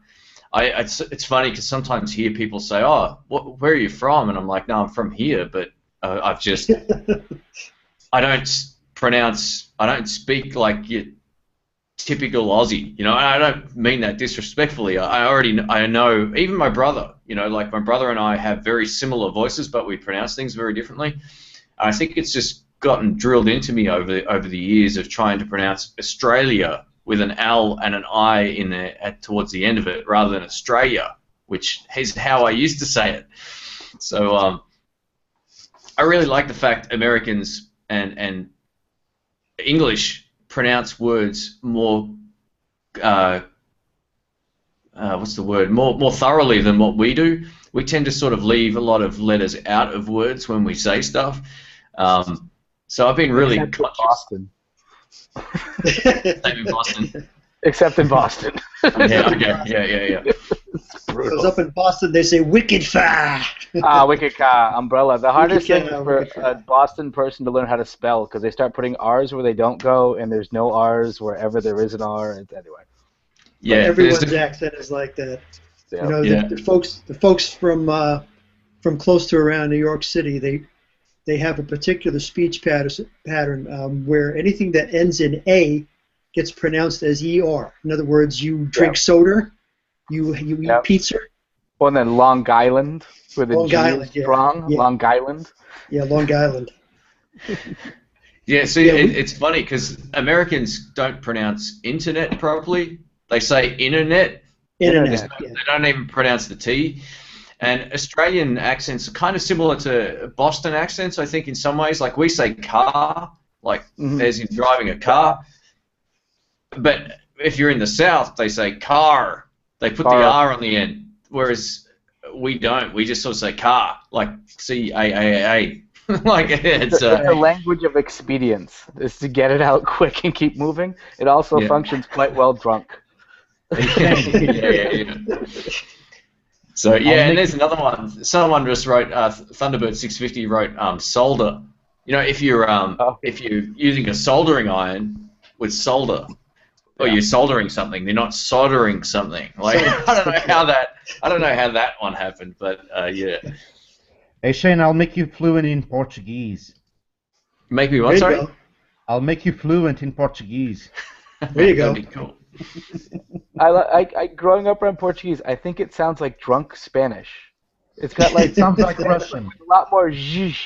it's funny because sometimes hear people say, "Oh, where are you from?" And I'm like, "No, I'm from here," but I've just I don't speak like your typical Aussie, you know. I don't mean that disrespectfully. I know, even my brother, you know, like my brother and I have very similar voices, but we pronounce things very differently. I think it's just gotten drilled into me over the years of trying to pronounce Australia with an L and an I in there towards the end of it, rather than Australia, which is how I used to say it. So I really like the fact Americans and English pronounce words more, what's the word, more thoroughly than what we do. We tend to sort of leave a lot of letters out of words when we say stuff. So I've been really Boston. Except in Boston. Except in Boston. Yeah, okay. Yeah. Because up in Boston they say wicked far. Wicked car, umbrella. The hardest thing is for a Boston person to learn how to spell, because they start putting R's where they don't go, and there's no R's wherever there is an R. Anyway. Yeah, but everyone's accent is like that. Yeah. You know, the folks from close to around New York City, they have a particular speech pattern where anything that ends in A gets pronounced as ER. In other words, you drink soda, you eat pizza. Well, and then Long Island, where the Long G Island, is strong. Yeah. Long Island. Yeah, Long Island. Yeah, see, it's funny because Americans don't pronounce internet properly. They say internet. Internet. They don't even pronounce the T. And Australian accents are kind of similar to Boston accents, I think, in some ways. Like, we say car, like as in driving a car. But if you're in the South, they say car. They put the R on the end, whereas we don't. We just sort of say car, like C-A-A-A. Like, it's a language of expedience. Is to get it out quick and keep moving. It also functions quite well drunk. Yeah. So and there's another one. Someone just wrote Thunderbird 650 wrote solder. You know, if you're using a soldering iron with solder, or you're soldering something, they're not soldering something. Like, I don't know how that one happened, but yeah. Hey Shane, I'll make you fluent in Portuguese. Make me what? Sorry. I'll make you fluent in Portuguese. There you go. That'd be cool. I growing up around Portuguese, I think it sounds like drunk Spanish. It's got like it sounds like Russian. A lot more zhish.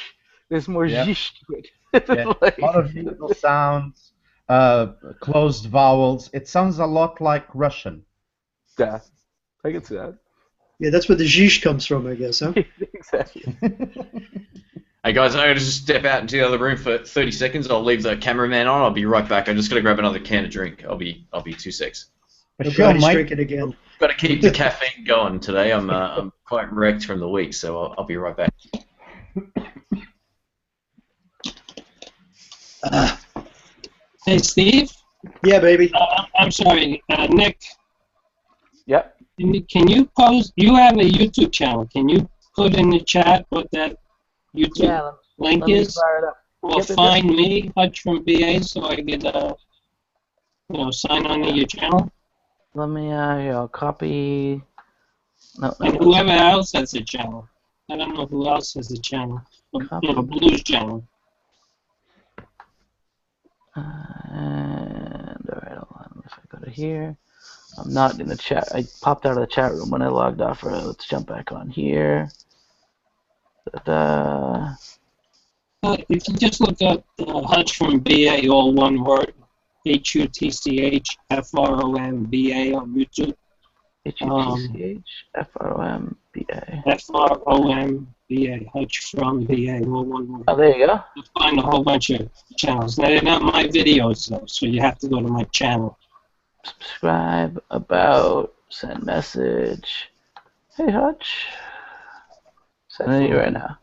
There's more zhish to it. A lot of musical sounds, closed vowels. It sounds a lot like Russian. Yeah, I can see that. Yeah, that's where the zhish comes from, I guess, huh? Exactly. Hey guys, I'm gonna just step out into the other room for 30 seconds. I'll leave the cameraman on. I'll be right back. I'm just gonna grab another can of drink. I'll be 2 secs. Everybody's drinking again. Got to keep the caffeine going today. I'm quite wrecked from the week, so I'll be right back. Hey, Steve? Yeah, baby. I'm sorry, Nick. Yep. Can you post? You have a YouTube channel. Can you put in the chat what that YouTube link is? Or find me, Hutch from BA, so I could, sign on to your channel. Let me copy. No. And whoever else has a channel. I don't know who else has a channel. Blues channel. And alright, hold on. If I go to here, I'm not in the chat. I popped out of the chat room when I logged off. Let's jump back on here. If you just look up Hutch from BA, all one word, HUTCHFROMBA on YouTube. HUTCHFROMBA. FROMBA, Hutch from BA, all one word. Oh, there you go. You'll find a whole bunch of channels. Now, they're not my videos, though, so you have to go to my channel. Subscribe, about, send message. Hey, Hutch. Sending it right now.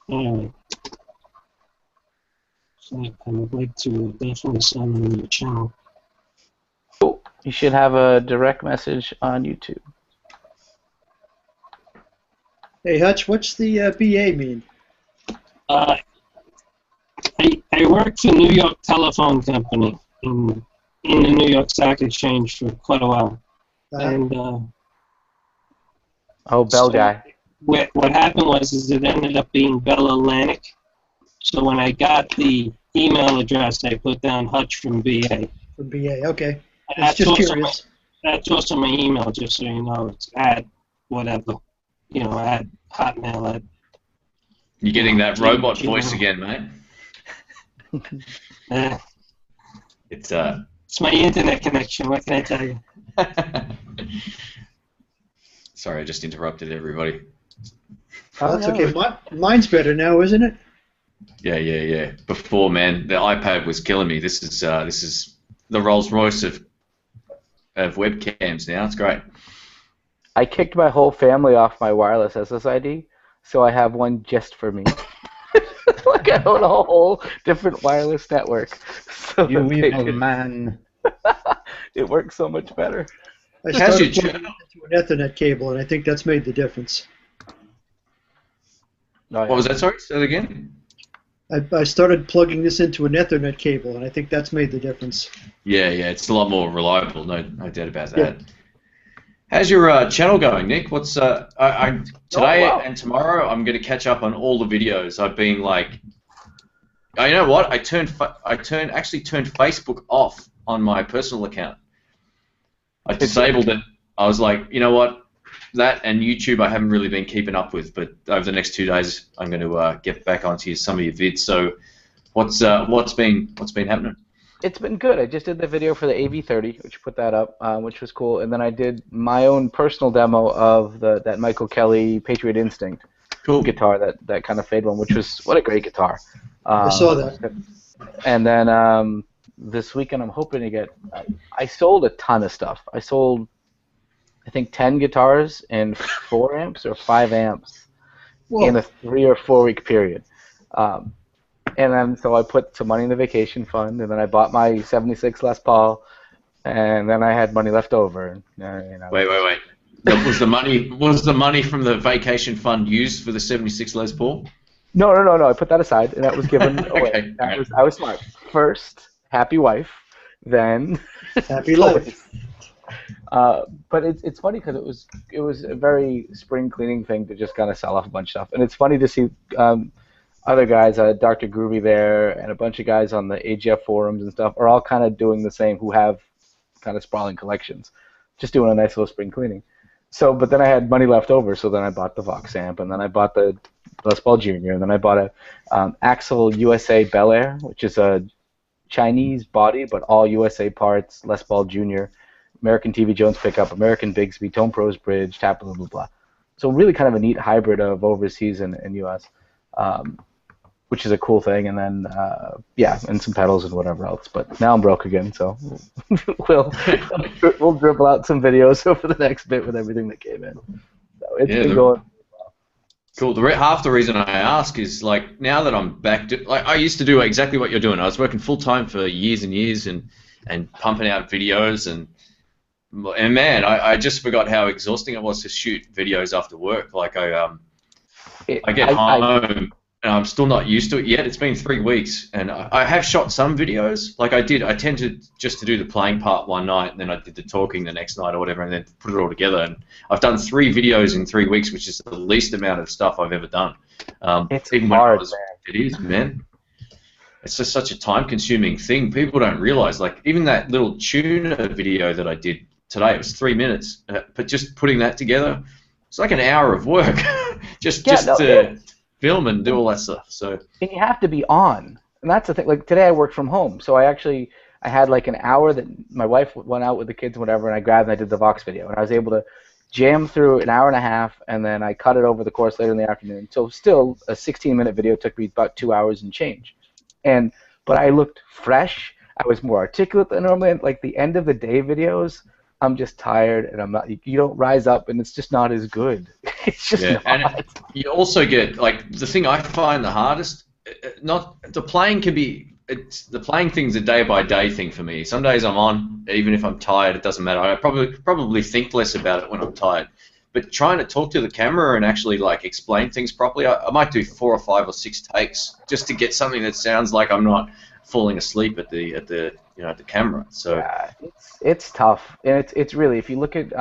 Alright. So I would like to definitely sign on your channel. Cool. You should have a direct message on YouTube. Hey, Hutch, what's the BA mean? I worked for New York Telephone Company in the New York Stock Exchange for quite a while. And Bell guy. What happened was it ended up being Bell Atlantic. So when I got the email address, I put down Hutch from BA. From BA, okay. That's curious. That's also my email, just so you know. It's at whatever, at Hotmail. You're getting that robot voice again, mate. It's my internet connection. What can I tell you? Sorry, I just interrupted everybody. Oh, that's okay. Mine's better now, isn't it? Yeah. Before, man, the iPad was killing me. This is the Rolls Royce of webcams now. It's great. I kicked my whole family off my wireless SSID, so I have one just for me. Like, I own a whole different wireless network. So you evil man. It works so much better. I started plugging it into an Ethernet cable, and I think that's made the difference. Oh, yeah. What was that? Sorry, say that again. I started plugging this into an Ethernet cable, and I think that's made the difference. Yeah, it's a lot more reliable. No doubt about that. Yeah. How's your channel going, Nick? What's today and tomorrow? I'm going to catch up on all the videos. I've been like, you know what? I actually turned Facebook off on my personal account. I disabled it. I was like, you know what? That and YouTube I haven't really been keeping up with, but over the next 2 days I'm going to get back onto some of your vids. So What's been happening? It's been good. I just did the video for the AV30, which put that up, which was cool, and then I did my own personal demo of that Michael Kelly Patriot Instinct guitar, that kind of fade one, which was what a great guitar. I saw that. And then this weekend I'm hoping to get. I sold a ton of stuff. I sold, I think, 10 guitars and 4 amps or 5 amps in a 3 or 4 week period. And then so I put some money in the vacation fund, and then I bought my 76 Les Paul, and then I had money left over. Wait. Was the money from the vacation fund used for the 76 Les Paul? No. I put that aside, and that was given away. Okay. I was smart. First, happy wife, then happy life. But it's funny because it was a very spring cleaning thing to just kind of sell off a bunch of stuff, and it's funny to see other guys, Dr. Groovy there, and a bunch of guys on the AGF forums and stuff are all kind of doing the same, who have kind of sprawling collections, just doing a nice little spring cleaning. So, but then I had money left over, so then I bought the Vox amp, and then I bought the Les Paul Jr., and then I bought a Axel USA Bel Air, which is a Chinese body, but all USA parts, Les Paul Jr., American TV Jones pickup, American Bigsby, Tone Pros bridge, tap, blah, blah, blah. So really kind of a neat hybrid of overseas and US. Which is a cool thing, and then and some pedals and whatever else. But now I'm broke again, so we'll dribble out some videos over the next bit with everything that came in. So it's been going well. Cool. Half the reason I ask is, like, now that I'm back to, like, I used to do exactly what you're doing. I was working full time for years and years and pumping out videos, and man, I just forgot how exhausting it was to shoot videos after work. Like I get home. And I'm still not used to it yet. It's been 3 weeks, and I have shot some videos. Like I tended just to do the playing part one night, and then I did the talking the next night or whatever, and then put it all together. And I've done 3 videos in 3 weeks, which is the least amount of stuff I've ever done. It's hard, man. It is, man. It's just such a time-consuming thing. People don't realize. Like, even that little tuner video that I did today, it was 3 minutes, but just putting that together, it's like an hour of work just to film and do all that stuff. So, and you have to be on, and that's the thing. Like today I worked from home, so I had like an hour that my wife went out with the kids and whatever, and I grabbed and I did the Vox video, and I was able to jam through an hour and a half, and then I cut it over the course later in the afternoon. So still a 16-minute video took me about 2 hours and change, but I looked fresh. I was more articulate than normally. And like the end of the day videos, I'm just tired, and I'm not. You don't rise up, and it's just not as good. It's just not. And you also get, like, the thing I find the hardest. Not the playing can be. The playing thing's a day by day thing for me. Some days I'm on, even if I'm tired, it doesn't matter. I probably think less about it when I'm tired. But trying to talk to the camera and actually, like, explain things properly, I might do 4 or 5 or 6 takes just to get something that sounds like I'm not falling asleep at the camera. So it's tough, and it's really, if you look at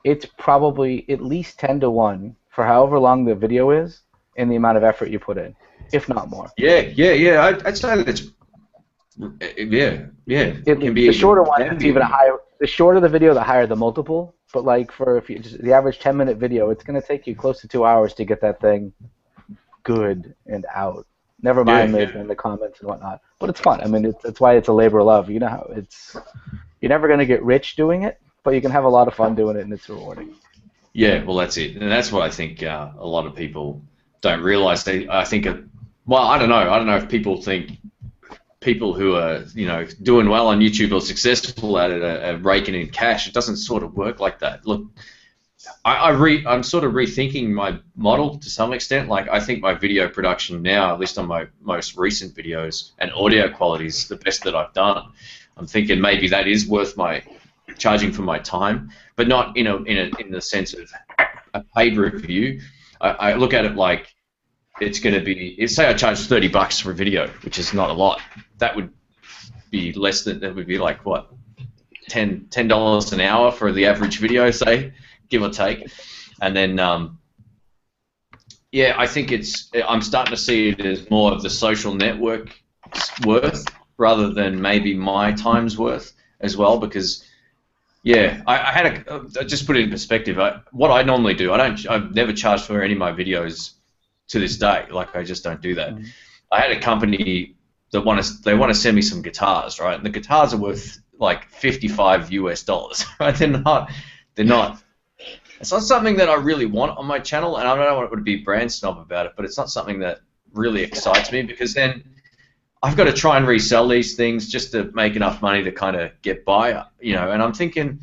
it's probably at least 10 to 1 for however long the video is and the amount of effort you put in, if not more. Yeah. I'd say that's It can be the shorter one. It's even higher. The shorter the video, the higher the multiple. But like the average 10-minute video, it's going to take you close to 2 hours to get that thing good and out. Never mind the comments and whatnot. But it's fun. I mean, that's why it's a labor of love. You know how you're never going to get rich doing it, but you can have a lot of fun doing it, and it's rewarding. Yeah, well, that's it, and that's what I think a lot of people don't realize. I think, I don't know. I don't know if people think people who are doing well on YouTube or successful at it are raking in cash. It doesn't sort of work like that. Look, I'm sort of rethinking my model to some extent. Like, I think my video production now, at least on my most recent videos, and audio quality is the best that I've done. I'm thinking maybe that is worth my charging for my time, but not in the sense of a paid review. I look at it like it's going to be, say I charge $30 for a video, which is not a lot. That would be less than, that would be like what, $10 an hour for the average video, say, give or take. And then I think I'm starting to see it as more of the social network worth rather than maybe my time's worth as well, because I just put it in perspective. What I normally do, I've never charged for any of my videos to this day. Like, I just don't do that. I had a company that want to send me some guitars, right? And the guitars are worth like $55 US, right? They're not. It's not something that I really want on my channel, and I don't want to be brand snob about it, but it's not something that really excites me, because then I've got to try and resell these things just to make enough money to kind of get by, you know. And I'm thinking,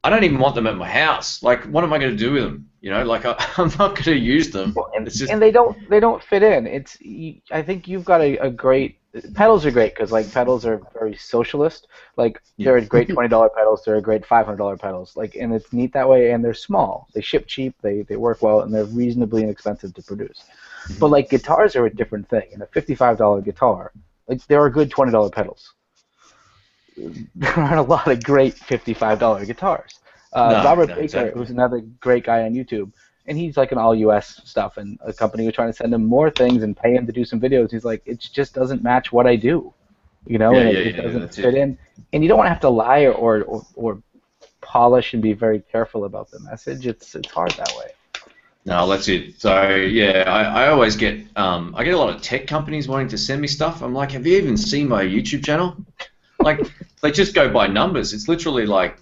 I don't even want them at my house. Like, what am I going to do with them? You know, like I'm not going to use them. Well, and they don't fit in. I think you've got a great. Pedals are great because like pedals are very socialist. Like they're a great $20 pedals. They're a great $500 pedals. Like, and it's neat that way. And they're small. They ship cheap. They work well, and they're reasonably inexpensive to produce. But like guitars are a different thing. And a $55 guitar, like there are good $20 pedals. There aren't a lot of great $55 guitars. Robert Baker, exactly, who's another great guy on YouTube, and he's like an all U.S. stuff, and a company was trying to send him more things and pay him to do some videos. He's like, it just doesn't match what I do, you know, and it doesn't fit in. And you don't want to have to lie or polish and be very careful about the message. It's hard that way. No, that's it. So yeah, I always get I get a lot of tech companies wanting to send me stuff. I'm like, have you even seen my YouTube channel? Like, they just go by numbers. It's literally like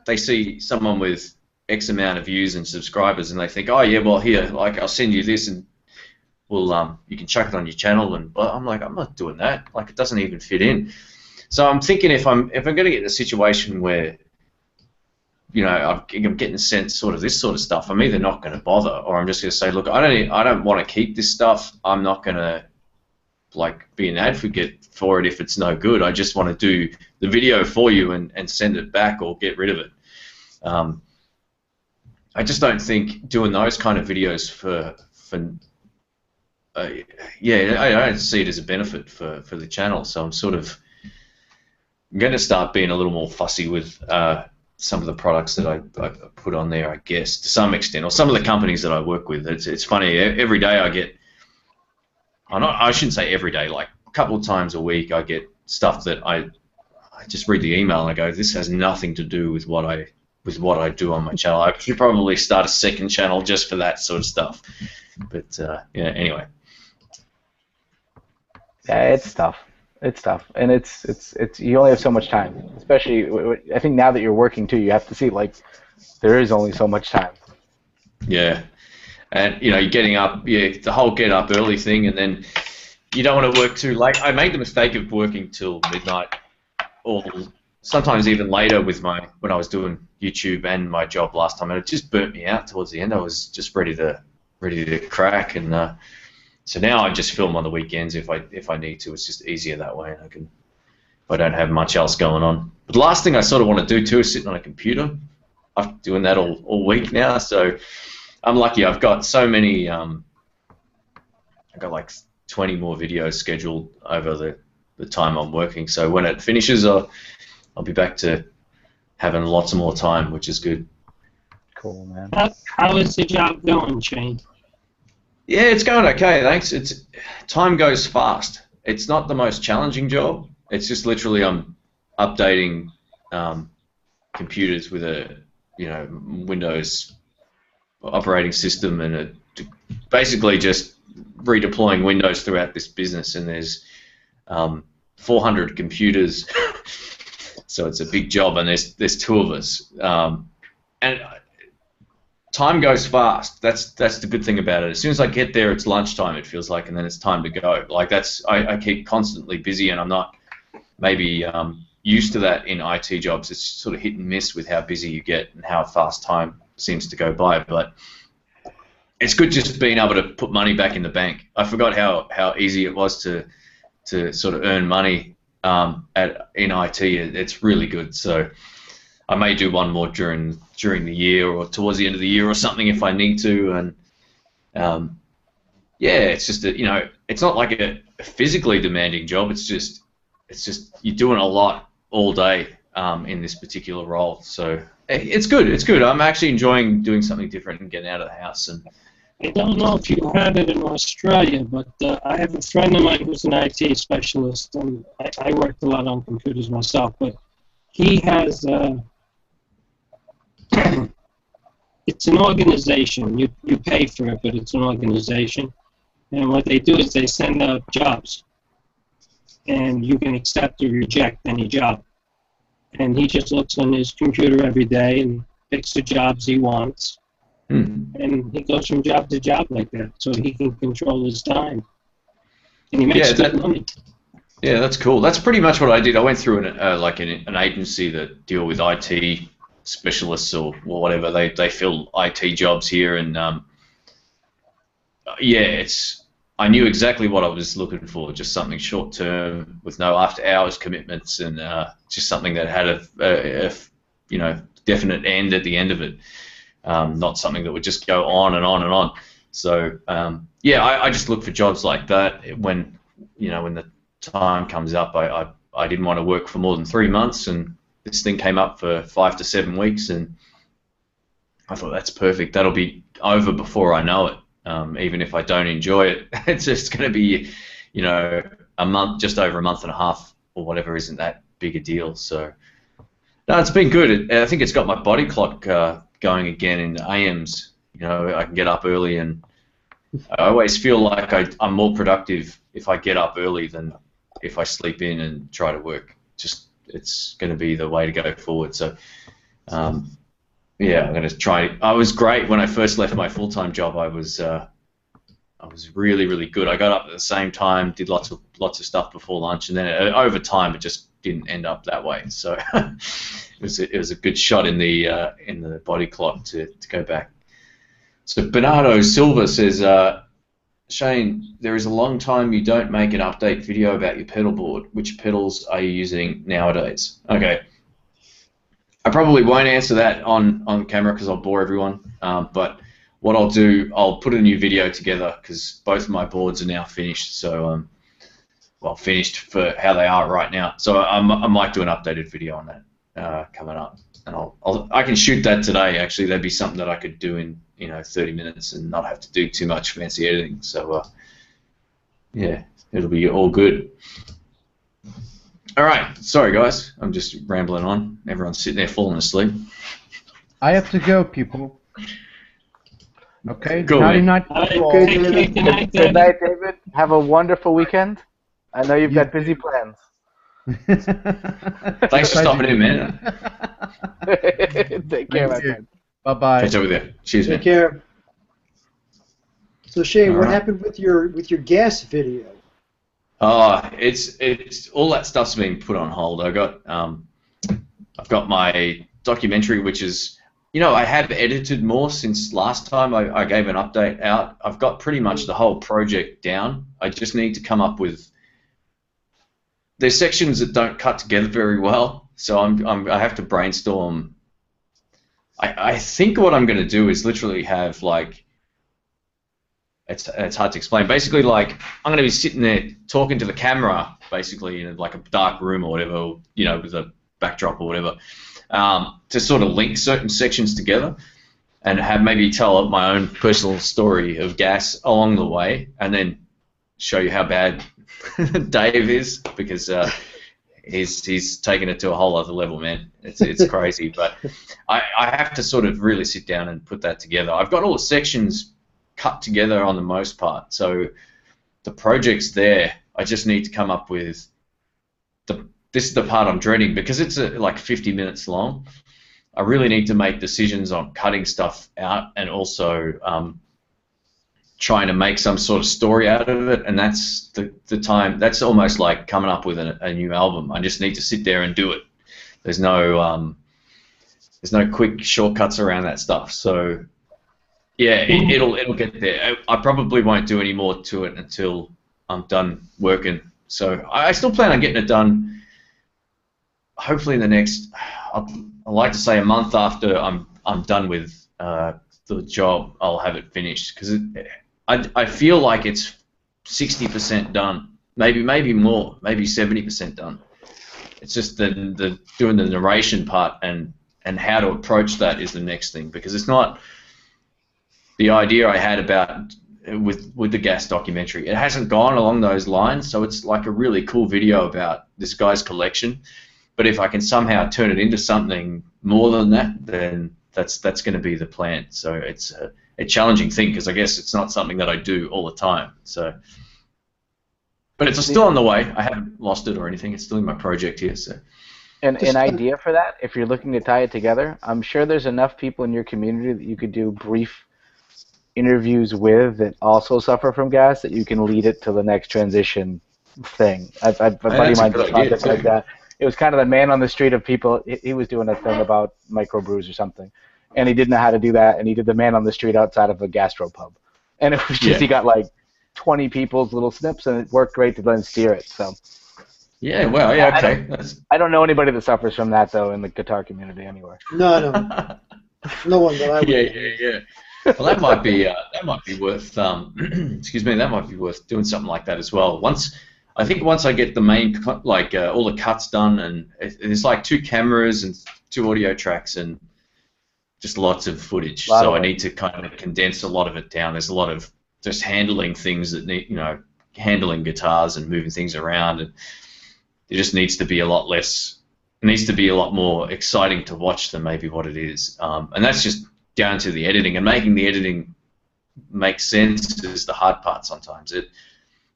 they see someone with X amount of views and subscribers, and they think, oh yeah, well here, like I'll send you this, and we'll you can chuck it on your channel. And but I'm like, I'm not doing that. Like, it doesn't even fit in. So I'm thinking, if I'm going to get in a situation where, you know, I'm getting sent sort of this sort of stuff, I'm either not going to bother, or I'm just going to say, look, I don't want to keep this stuff. I'm not going to like be an advocate for it if it's no good. I just want to do the video for you and send it back or get rid of it. I just don't think doing those kind of videos I don't see it as a benefit for the channel. So I'm going to start being a little more fussy with some of the products that I put on there, I guess, to some extent, or some of the companies that I work with. It's funny, every day I get, I shouldn't say every day, like a couple of times a week I get stuff that I just read the email and I go, this has nothing to do with what I do on my channel. I should probably start a second channel just for that sort of stuff. But yeah, anyway. Yeah, it's tough. It's tough, and it's you only have so much time. Especially, I think now that you're working too, you have to see like there is only so much time. Yeah. And, you know, you're getting up, the whole get up early thing, and then you don't want to work too late. I made the mistake of working till midnight, or sometimes even later with when I was doing YouTube and my job last time, and it just burnt me out towards the end. I was just ready to crack, and so now I just film on the weekends if I need to. It's just easier that way, and if I don't have much else going on. But the last thing I sort of want to do too is sitting on a computer. I'm doing that all week now, so I'm lucky. I've got so many. I've got like 20 more videos scheduled over the time I'm working. So when it finishes, I'll be back to having lots more time, which is good. Cool, man. How is the job going, Shane? Yeah, it's going okay, thanks. Time goes fast. It's not the most challenging job. It's just literally I'm updating computers with a Windows operating system, and basically just redeploying Windows throughout this business. And there's 400 computers, so it's a big job, and there's two of us. And time goes fast. That's the good thing about it. As soon as I get there, it's lunchtime, it feels like, and then it's time to go. Like I keep constantly busy, and I'm not maybe used to that in IT jobs. It's sort of hit and miss with how busy you get and how fast time seems to go by. But it's good just being able to put money back in the bank. I forgot how easy it was to sort of earn money in IT. It's really good. So I may do one more during the year or towards the end of the year or something if I need to. And yeah, it's just it's not like a physically demanding job. It's just you're doing a lot all day in this particular role. So it's good. It's good. I'm actually enjoying doing something different and getting out of the house. And I don't know if you have it in Australia, but I have a friend of mine who's an IT specialist, and I worked a lot on computers myself, but he has it's an organization. You pay for it, but it's an organization, And what they do is they send out jobs, and you can accept or reject any job. And he just looks on his computer every day and picks the jobs he wants. And he goes from job to job like that, so he can control his time. And he makes good money. Yeah, that's cool. That's pretty much what I did. I went through an agency that deal with IT specialists or whatever. They fill IT jobs here, and yeah, I knew exactly what I was looking for. Just something short term with no after hours commitments, and just something that had a definite end at the end of it. Not something that would just go on and on and on. So yeah, I just look for jobs like that when the time comes up. I didn't want to work for more than 3 months, and this thing came up for 5 to 7 weeks, and I thought that's perfect. That'll be over before I know it. Even if I don't enjoy it, it's just going to be, a month, just over a month and a half or whatever. Isn't that big a deal? So no, it's been good. I think it's got my body clock going again in the AMs. I can get up early, and I always feel like I'm more productive if I get up early than if I sleep in and try to work. Just it's going to be the way to go forward. So yeah, I'm going to try. I was great when I first left my full-time job. I was really, really good. I got up at the same time, did lots of stuff before lunch, and then over time it just didn't end up that way. So it was a good shot in the body clock to go back. So Bernardo Silva says, Shane, there is a long time you don't make an update video about your pedal board. Which pedals are you using nowadays? Okay. I probably won't answer that on camera because I'll bore everyone. But what I'll do, I'll put a new video together because both of my boards are now finished. So, well, finished for how they are right now. So I might do an updated video on that coming up, and I can shoot that today. Actually, that'd be something that I could do in 30 minutes and not have to do too much fancy editing. So yeah, it'll be all good. All right, sorry guys, I'm just rambling on. Everyone's sitting there falling asleep. I have to go, people. Okay. Go Good night, Good night, David. Have a wonderful weekend. I know you've got busy plans. Thanks for stopping in, man. Take care, my friend. Bye-bye. Catch up with you. Cheers, man. Take care. So Shane, All what right. happened with your gas video? It's all that stuff's been put on hold. I've got my documentary, which is, I have edited more since last time I gave an update out. I've got pretty much the whole project down. I just need to come up with. There's sections that don't cut together very well, so I have to brainstorm. I think what I'm going to do is literally have like. It's hard to explain. Basically, like I'm going to be sitting there talking to the camera, basically in like a dark room or whatever, with a backdrop or whatever, to sort of link certain sections together, and have maybe tell my own personal story of gas along the way, and then show you how bad Dave is because he's taken it to a whole other level, man. It's crazy, but I have to sort of really sit down and put that together. I've got all the sections cut together on the most part, so the project's there. I just need to come up with this is the part I'm dreading because it's like 50 minutes long. I really need to make decisions on cutting stuff out and also trying to make some sort of story out of it, and that's the time. That's almost like coming up with a new album. I just need to sit there and do it. There's no quick shortcuts around that stuff. So yeah, it'll get there. I probably won't do any more to it until I'm done working. So I still plan on getting it done. Hopefully in the next, I like to say a month after I'm done with the job, I'll have it finished because I feel like it's 60% done, maybe more, maybe 70% done. It's just the doing the narration part and how to approach that is the next thing, because it's not the idea I had about with the gas documentary. It hasn't gone along those lines, so it's like a really cool video about this guy's collection. But if I can somehow turn it into something more than that, then that's going to be the plan. So it's a challenging thing because I guess it's not something that I do all the time. So, but it's still on the way. I haven't lost it or anything. It's still in my project here. So, an idea for that, if you're looking to tie it together, I'm sure there's enough people in your community that you could do brief interviews with that also suffer from gas that you can lead it to the next transition thing. A buddy of mine did a project like that. It was kind of the man on the street of people. He was doing a thing about microbrews or something, and he didn't know how to do that, and he did the man on the street outside of a gastropub. And it was just, he got like 20 people's little snips, and it worked great to then steer it. So. Yeah, well, yeah, okay. I don't know anybody that suffers from that, though, in the guitar community anywhere. No. No one that I would. Yeah. Well, that might be worth. Excuse me. That might be worth doing something like that as well. I think once I get the main, like all the cuts done, and there's like 2 cameras and 2 audio tracks and just lots of footage. So I need to kind of condense a lot of it down. There's a lot of just handling things that need, handling guitars and moving things around, and it just needs to be a lot less. It needs to be a lot more exciting to watch than maybe what it is. And that's just down to the editing, and making the editing make sense is the hard part sometimes.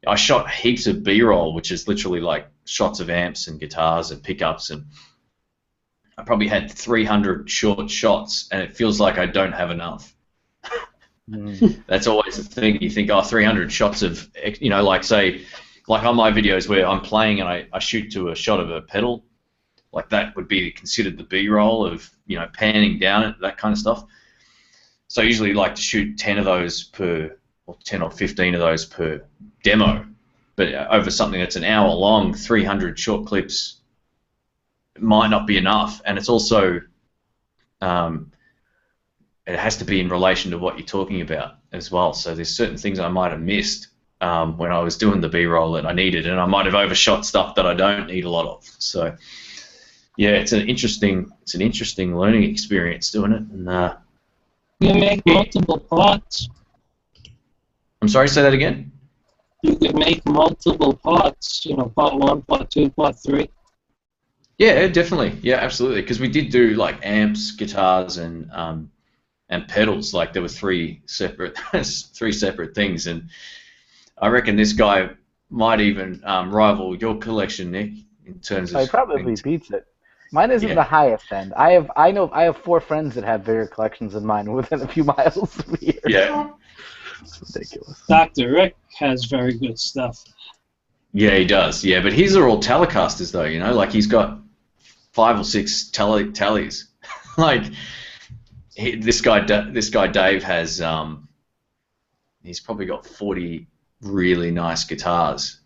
I shot heaps of B-roll, which is literally like shots of amps and guitars and pickups, and I probably had 300 short shots, and it feels like I don't have enough. That's always the thing. You think, 300 shots of, like say, like on my videos where I'm playing and I shoot to a shot of a pedal, like that would be considered the B-roll of, panning down it, that kind of stuff. So I usually like to shoot 10 of those per, or 10 or 15 of those per demo, but over something that's an hour long, 300 short clips might not be enough, and it's also it has to be in relation to what you're talking about as well. So there's certain things I might have missed when I was doing the B-roll that I needed, and I might have overshot stuff that I don't need a lot of. So yeah, it's an interesting learning experience doing it. And you make multiple parts. I'm sorry, say that again. You could make multiple parts, part 1, part 2, part 3. Yeah, definitely. Yeah, absolutely. Because we did do like amps, guitars, and pedals. Like there were 3 separate things, and I reckon this guy might even rival your collection, Nick, in terms of. He probably beats it. Mine isn't the highest end. I have 4 friends that have bigger collections than mine within a few miles of here. Yeah. It's ridiculous. Dr. Rick has very good stuff. Yeah, he does. Yeah, but his are all Telecasters though, like he's got 5 or 6 tallies. Like this guy Dave has he's probably got 40 really nice guitars,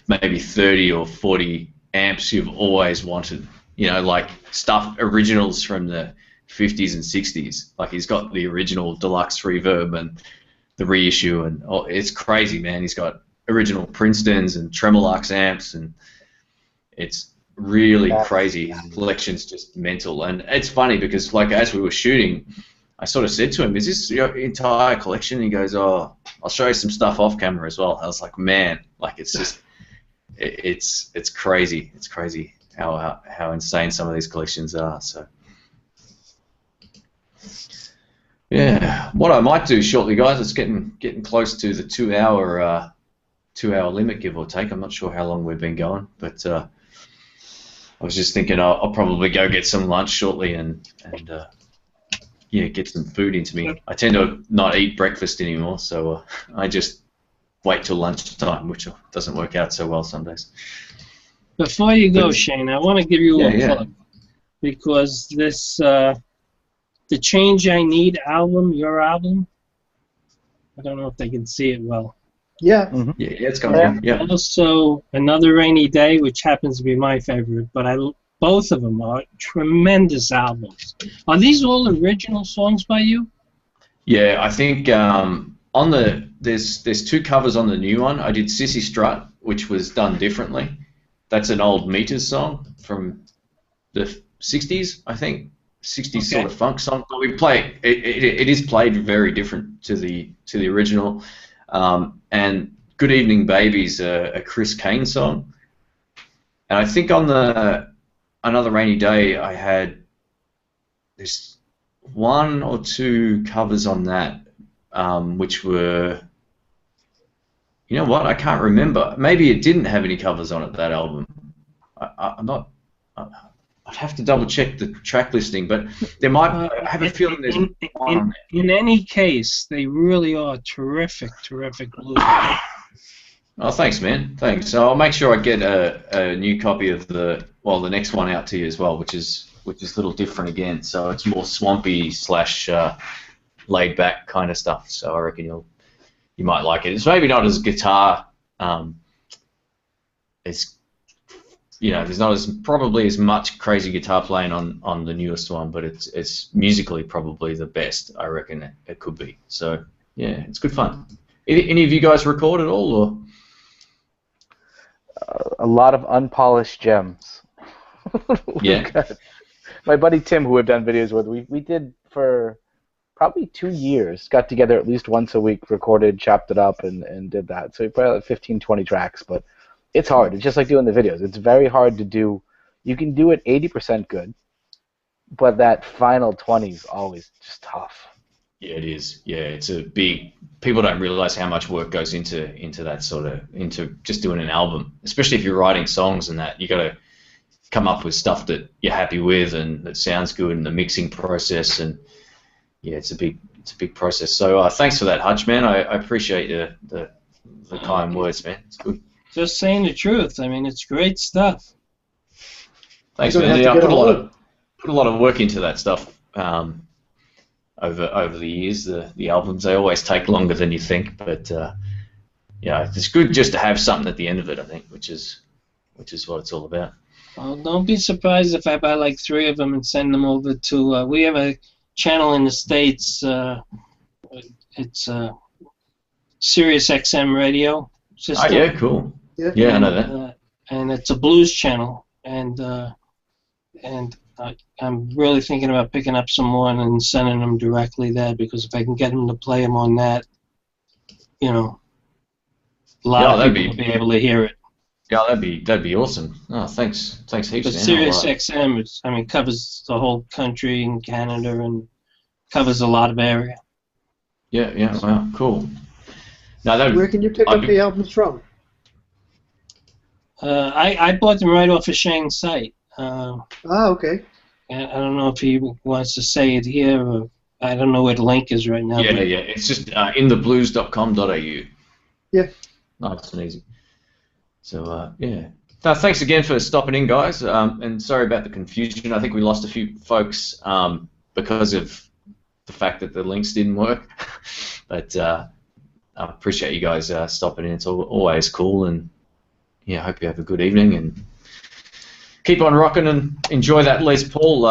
maybe 30 or 40 amps you've always wanted, like stuff originals from the 50s and 60s. Like he's got the original deluxe reverb and the reissue, and it's crazy, man. He's got original Princetons and Tremolux amps, and it's really crazy. His collection's just mental, and it's funny because like as we were shooting, I sort of said to him, "Is this your entire collection?" And he goes, "Oh, I'll show you some stuff off camera as well." I was like, "Man, like it's just, it's crazy. It's crazy how insane some of these collections are." So. Yeah, what I might do shortly, guys, it's getting close to the 2-hour limit, give or take. I'm not sure how long we've been going, but I was just thinking I'll probably go get some lunch shortly and get some food into me. I tend to not eat breakfast anymore, so I just wait till lunchtime, which doesn't work out so well some days. Before you go, Shane, I want to give you a little plug, because this the Change I Need album, your album, I don't know if they can see it well. Yeah. Mm-hmm. Yeah, it's coming. Yeah. Also, Another Rainy Day, which happens to be my favorite, but both of them are tremendous albums. Are these all original songs by you? Yeah, I think there's 2 covers on the new one. I did Sissy Strut, which was done differently. That's an old Meters song from the 60s, I think. 60s sort of funk song. But we play it is played very different to the original. And Good Evening Baby's a Chris Kane song. And I think on the Another Rainy Day I had this one or two covers on that, which were, you know what, I can't remember. Maybe it didn't have any covers on it, that album. I'm not. I'd have to double check the track listing, but there might. I have a feeling there's one on there. In any case, they really are terrific blues. Oh, thanks, man. Thanks. So I'll make sure I get a new copy of the next one out to you as well, which is a little different again. So it's more swampy / laid back kind of stuff. So I reckon you might like it. It's maybe not as guitar. There's not probably as much crazy guitar playing on the newest one, but it's musically probably the best, I reckon it could be. So yeah, it's good fun. Any of you guys record at all, or? A lot of unpolished gems. Yeah. My buddy Tim, who we've done videos with, we did for probably 2 years, got together at least once a week, recorded, chopped it up, and did that. So we probably had 15, 20 tracks, but it's hard. It's just like doing the videos. It's very hard to do. You can do it 80% good, but that final 20 is always just tough. Yeah, it is. Yeah, it's a big. People don't realize how much work goes into that into just doing an album, especially if you're writing songs and that. You got to come up with stuff that you're happy with and that sounds good, and the mixing process, and yeah, it's a big process. So thanks for that, Hutch, man. I appreciate the kind words, man. It's good. Just saying the truth. I mean, it's great stuff. Thanks, man. Yeah, I put a lot of work into that stuff. Over the years, the albums, they always take longer than you think, but yeah, it's good just to have something at the end of it, I think, which is what it's all about. Well, don't be surprised if I buy like 3 of them and send them over to. We have a channel in the States. It's Sirius XM radio system. Oh yeah, cool. Yeah, I know that. And it's a blues channel, and I'm really thinking about picking up some more and sending them directly there, because if I can get them to play them on that, a lot of people will be able to hear it. Yeah, that'd be awesome. Oh, thanks heaps, man. But Sirius XM, covers the whole country and Canada, and covers a lot of area. Yeah, wow, cool. Now, where can you pick up the albums from? I bought them right off of Shane's site. Okay. I don't know if he wants to say it here, or I don't know where the link is right now. Yeah. It's just intheblues.com.au. Yeah. Nice and easy. So, yeah. No, thanks again for stopping in, guys. And sorry about the confusion. I think we lost a few folks because of the fact that the links didn't work. But I appreciate you guys stopping in. It's always cool. And, yeah, I hope you have a good evening. And keep on rocking and enjoy that Les Paul.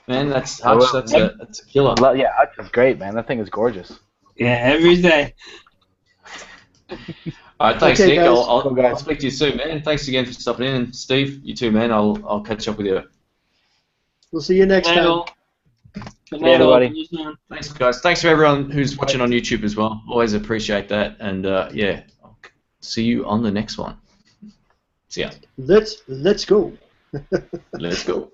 Man, that's Hutch. That's a killer. Yeah, Hutch is great, man. That thing is gorgeous. Yeah, every day. All right, thanks, Nick. I'll speak to you soon, man. Thanks again for stopping in. And Steve, you too, man. I'll catch up with you. We'll see you next time. Good night, everybody. Thanks, guys. Thanks for everyone who's watching on YouTube as well. Always appreciate that. And yeah, I'll see you on the next one. See ya. Let's go. Let's go.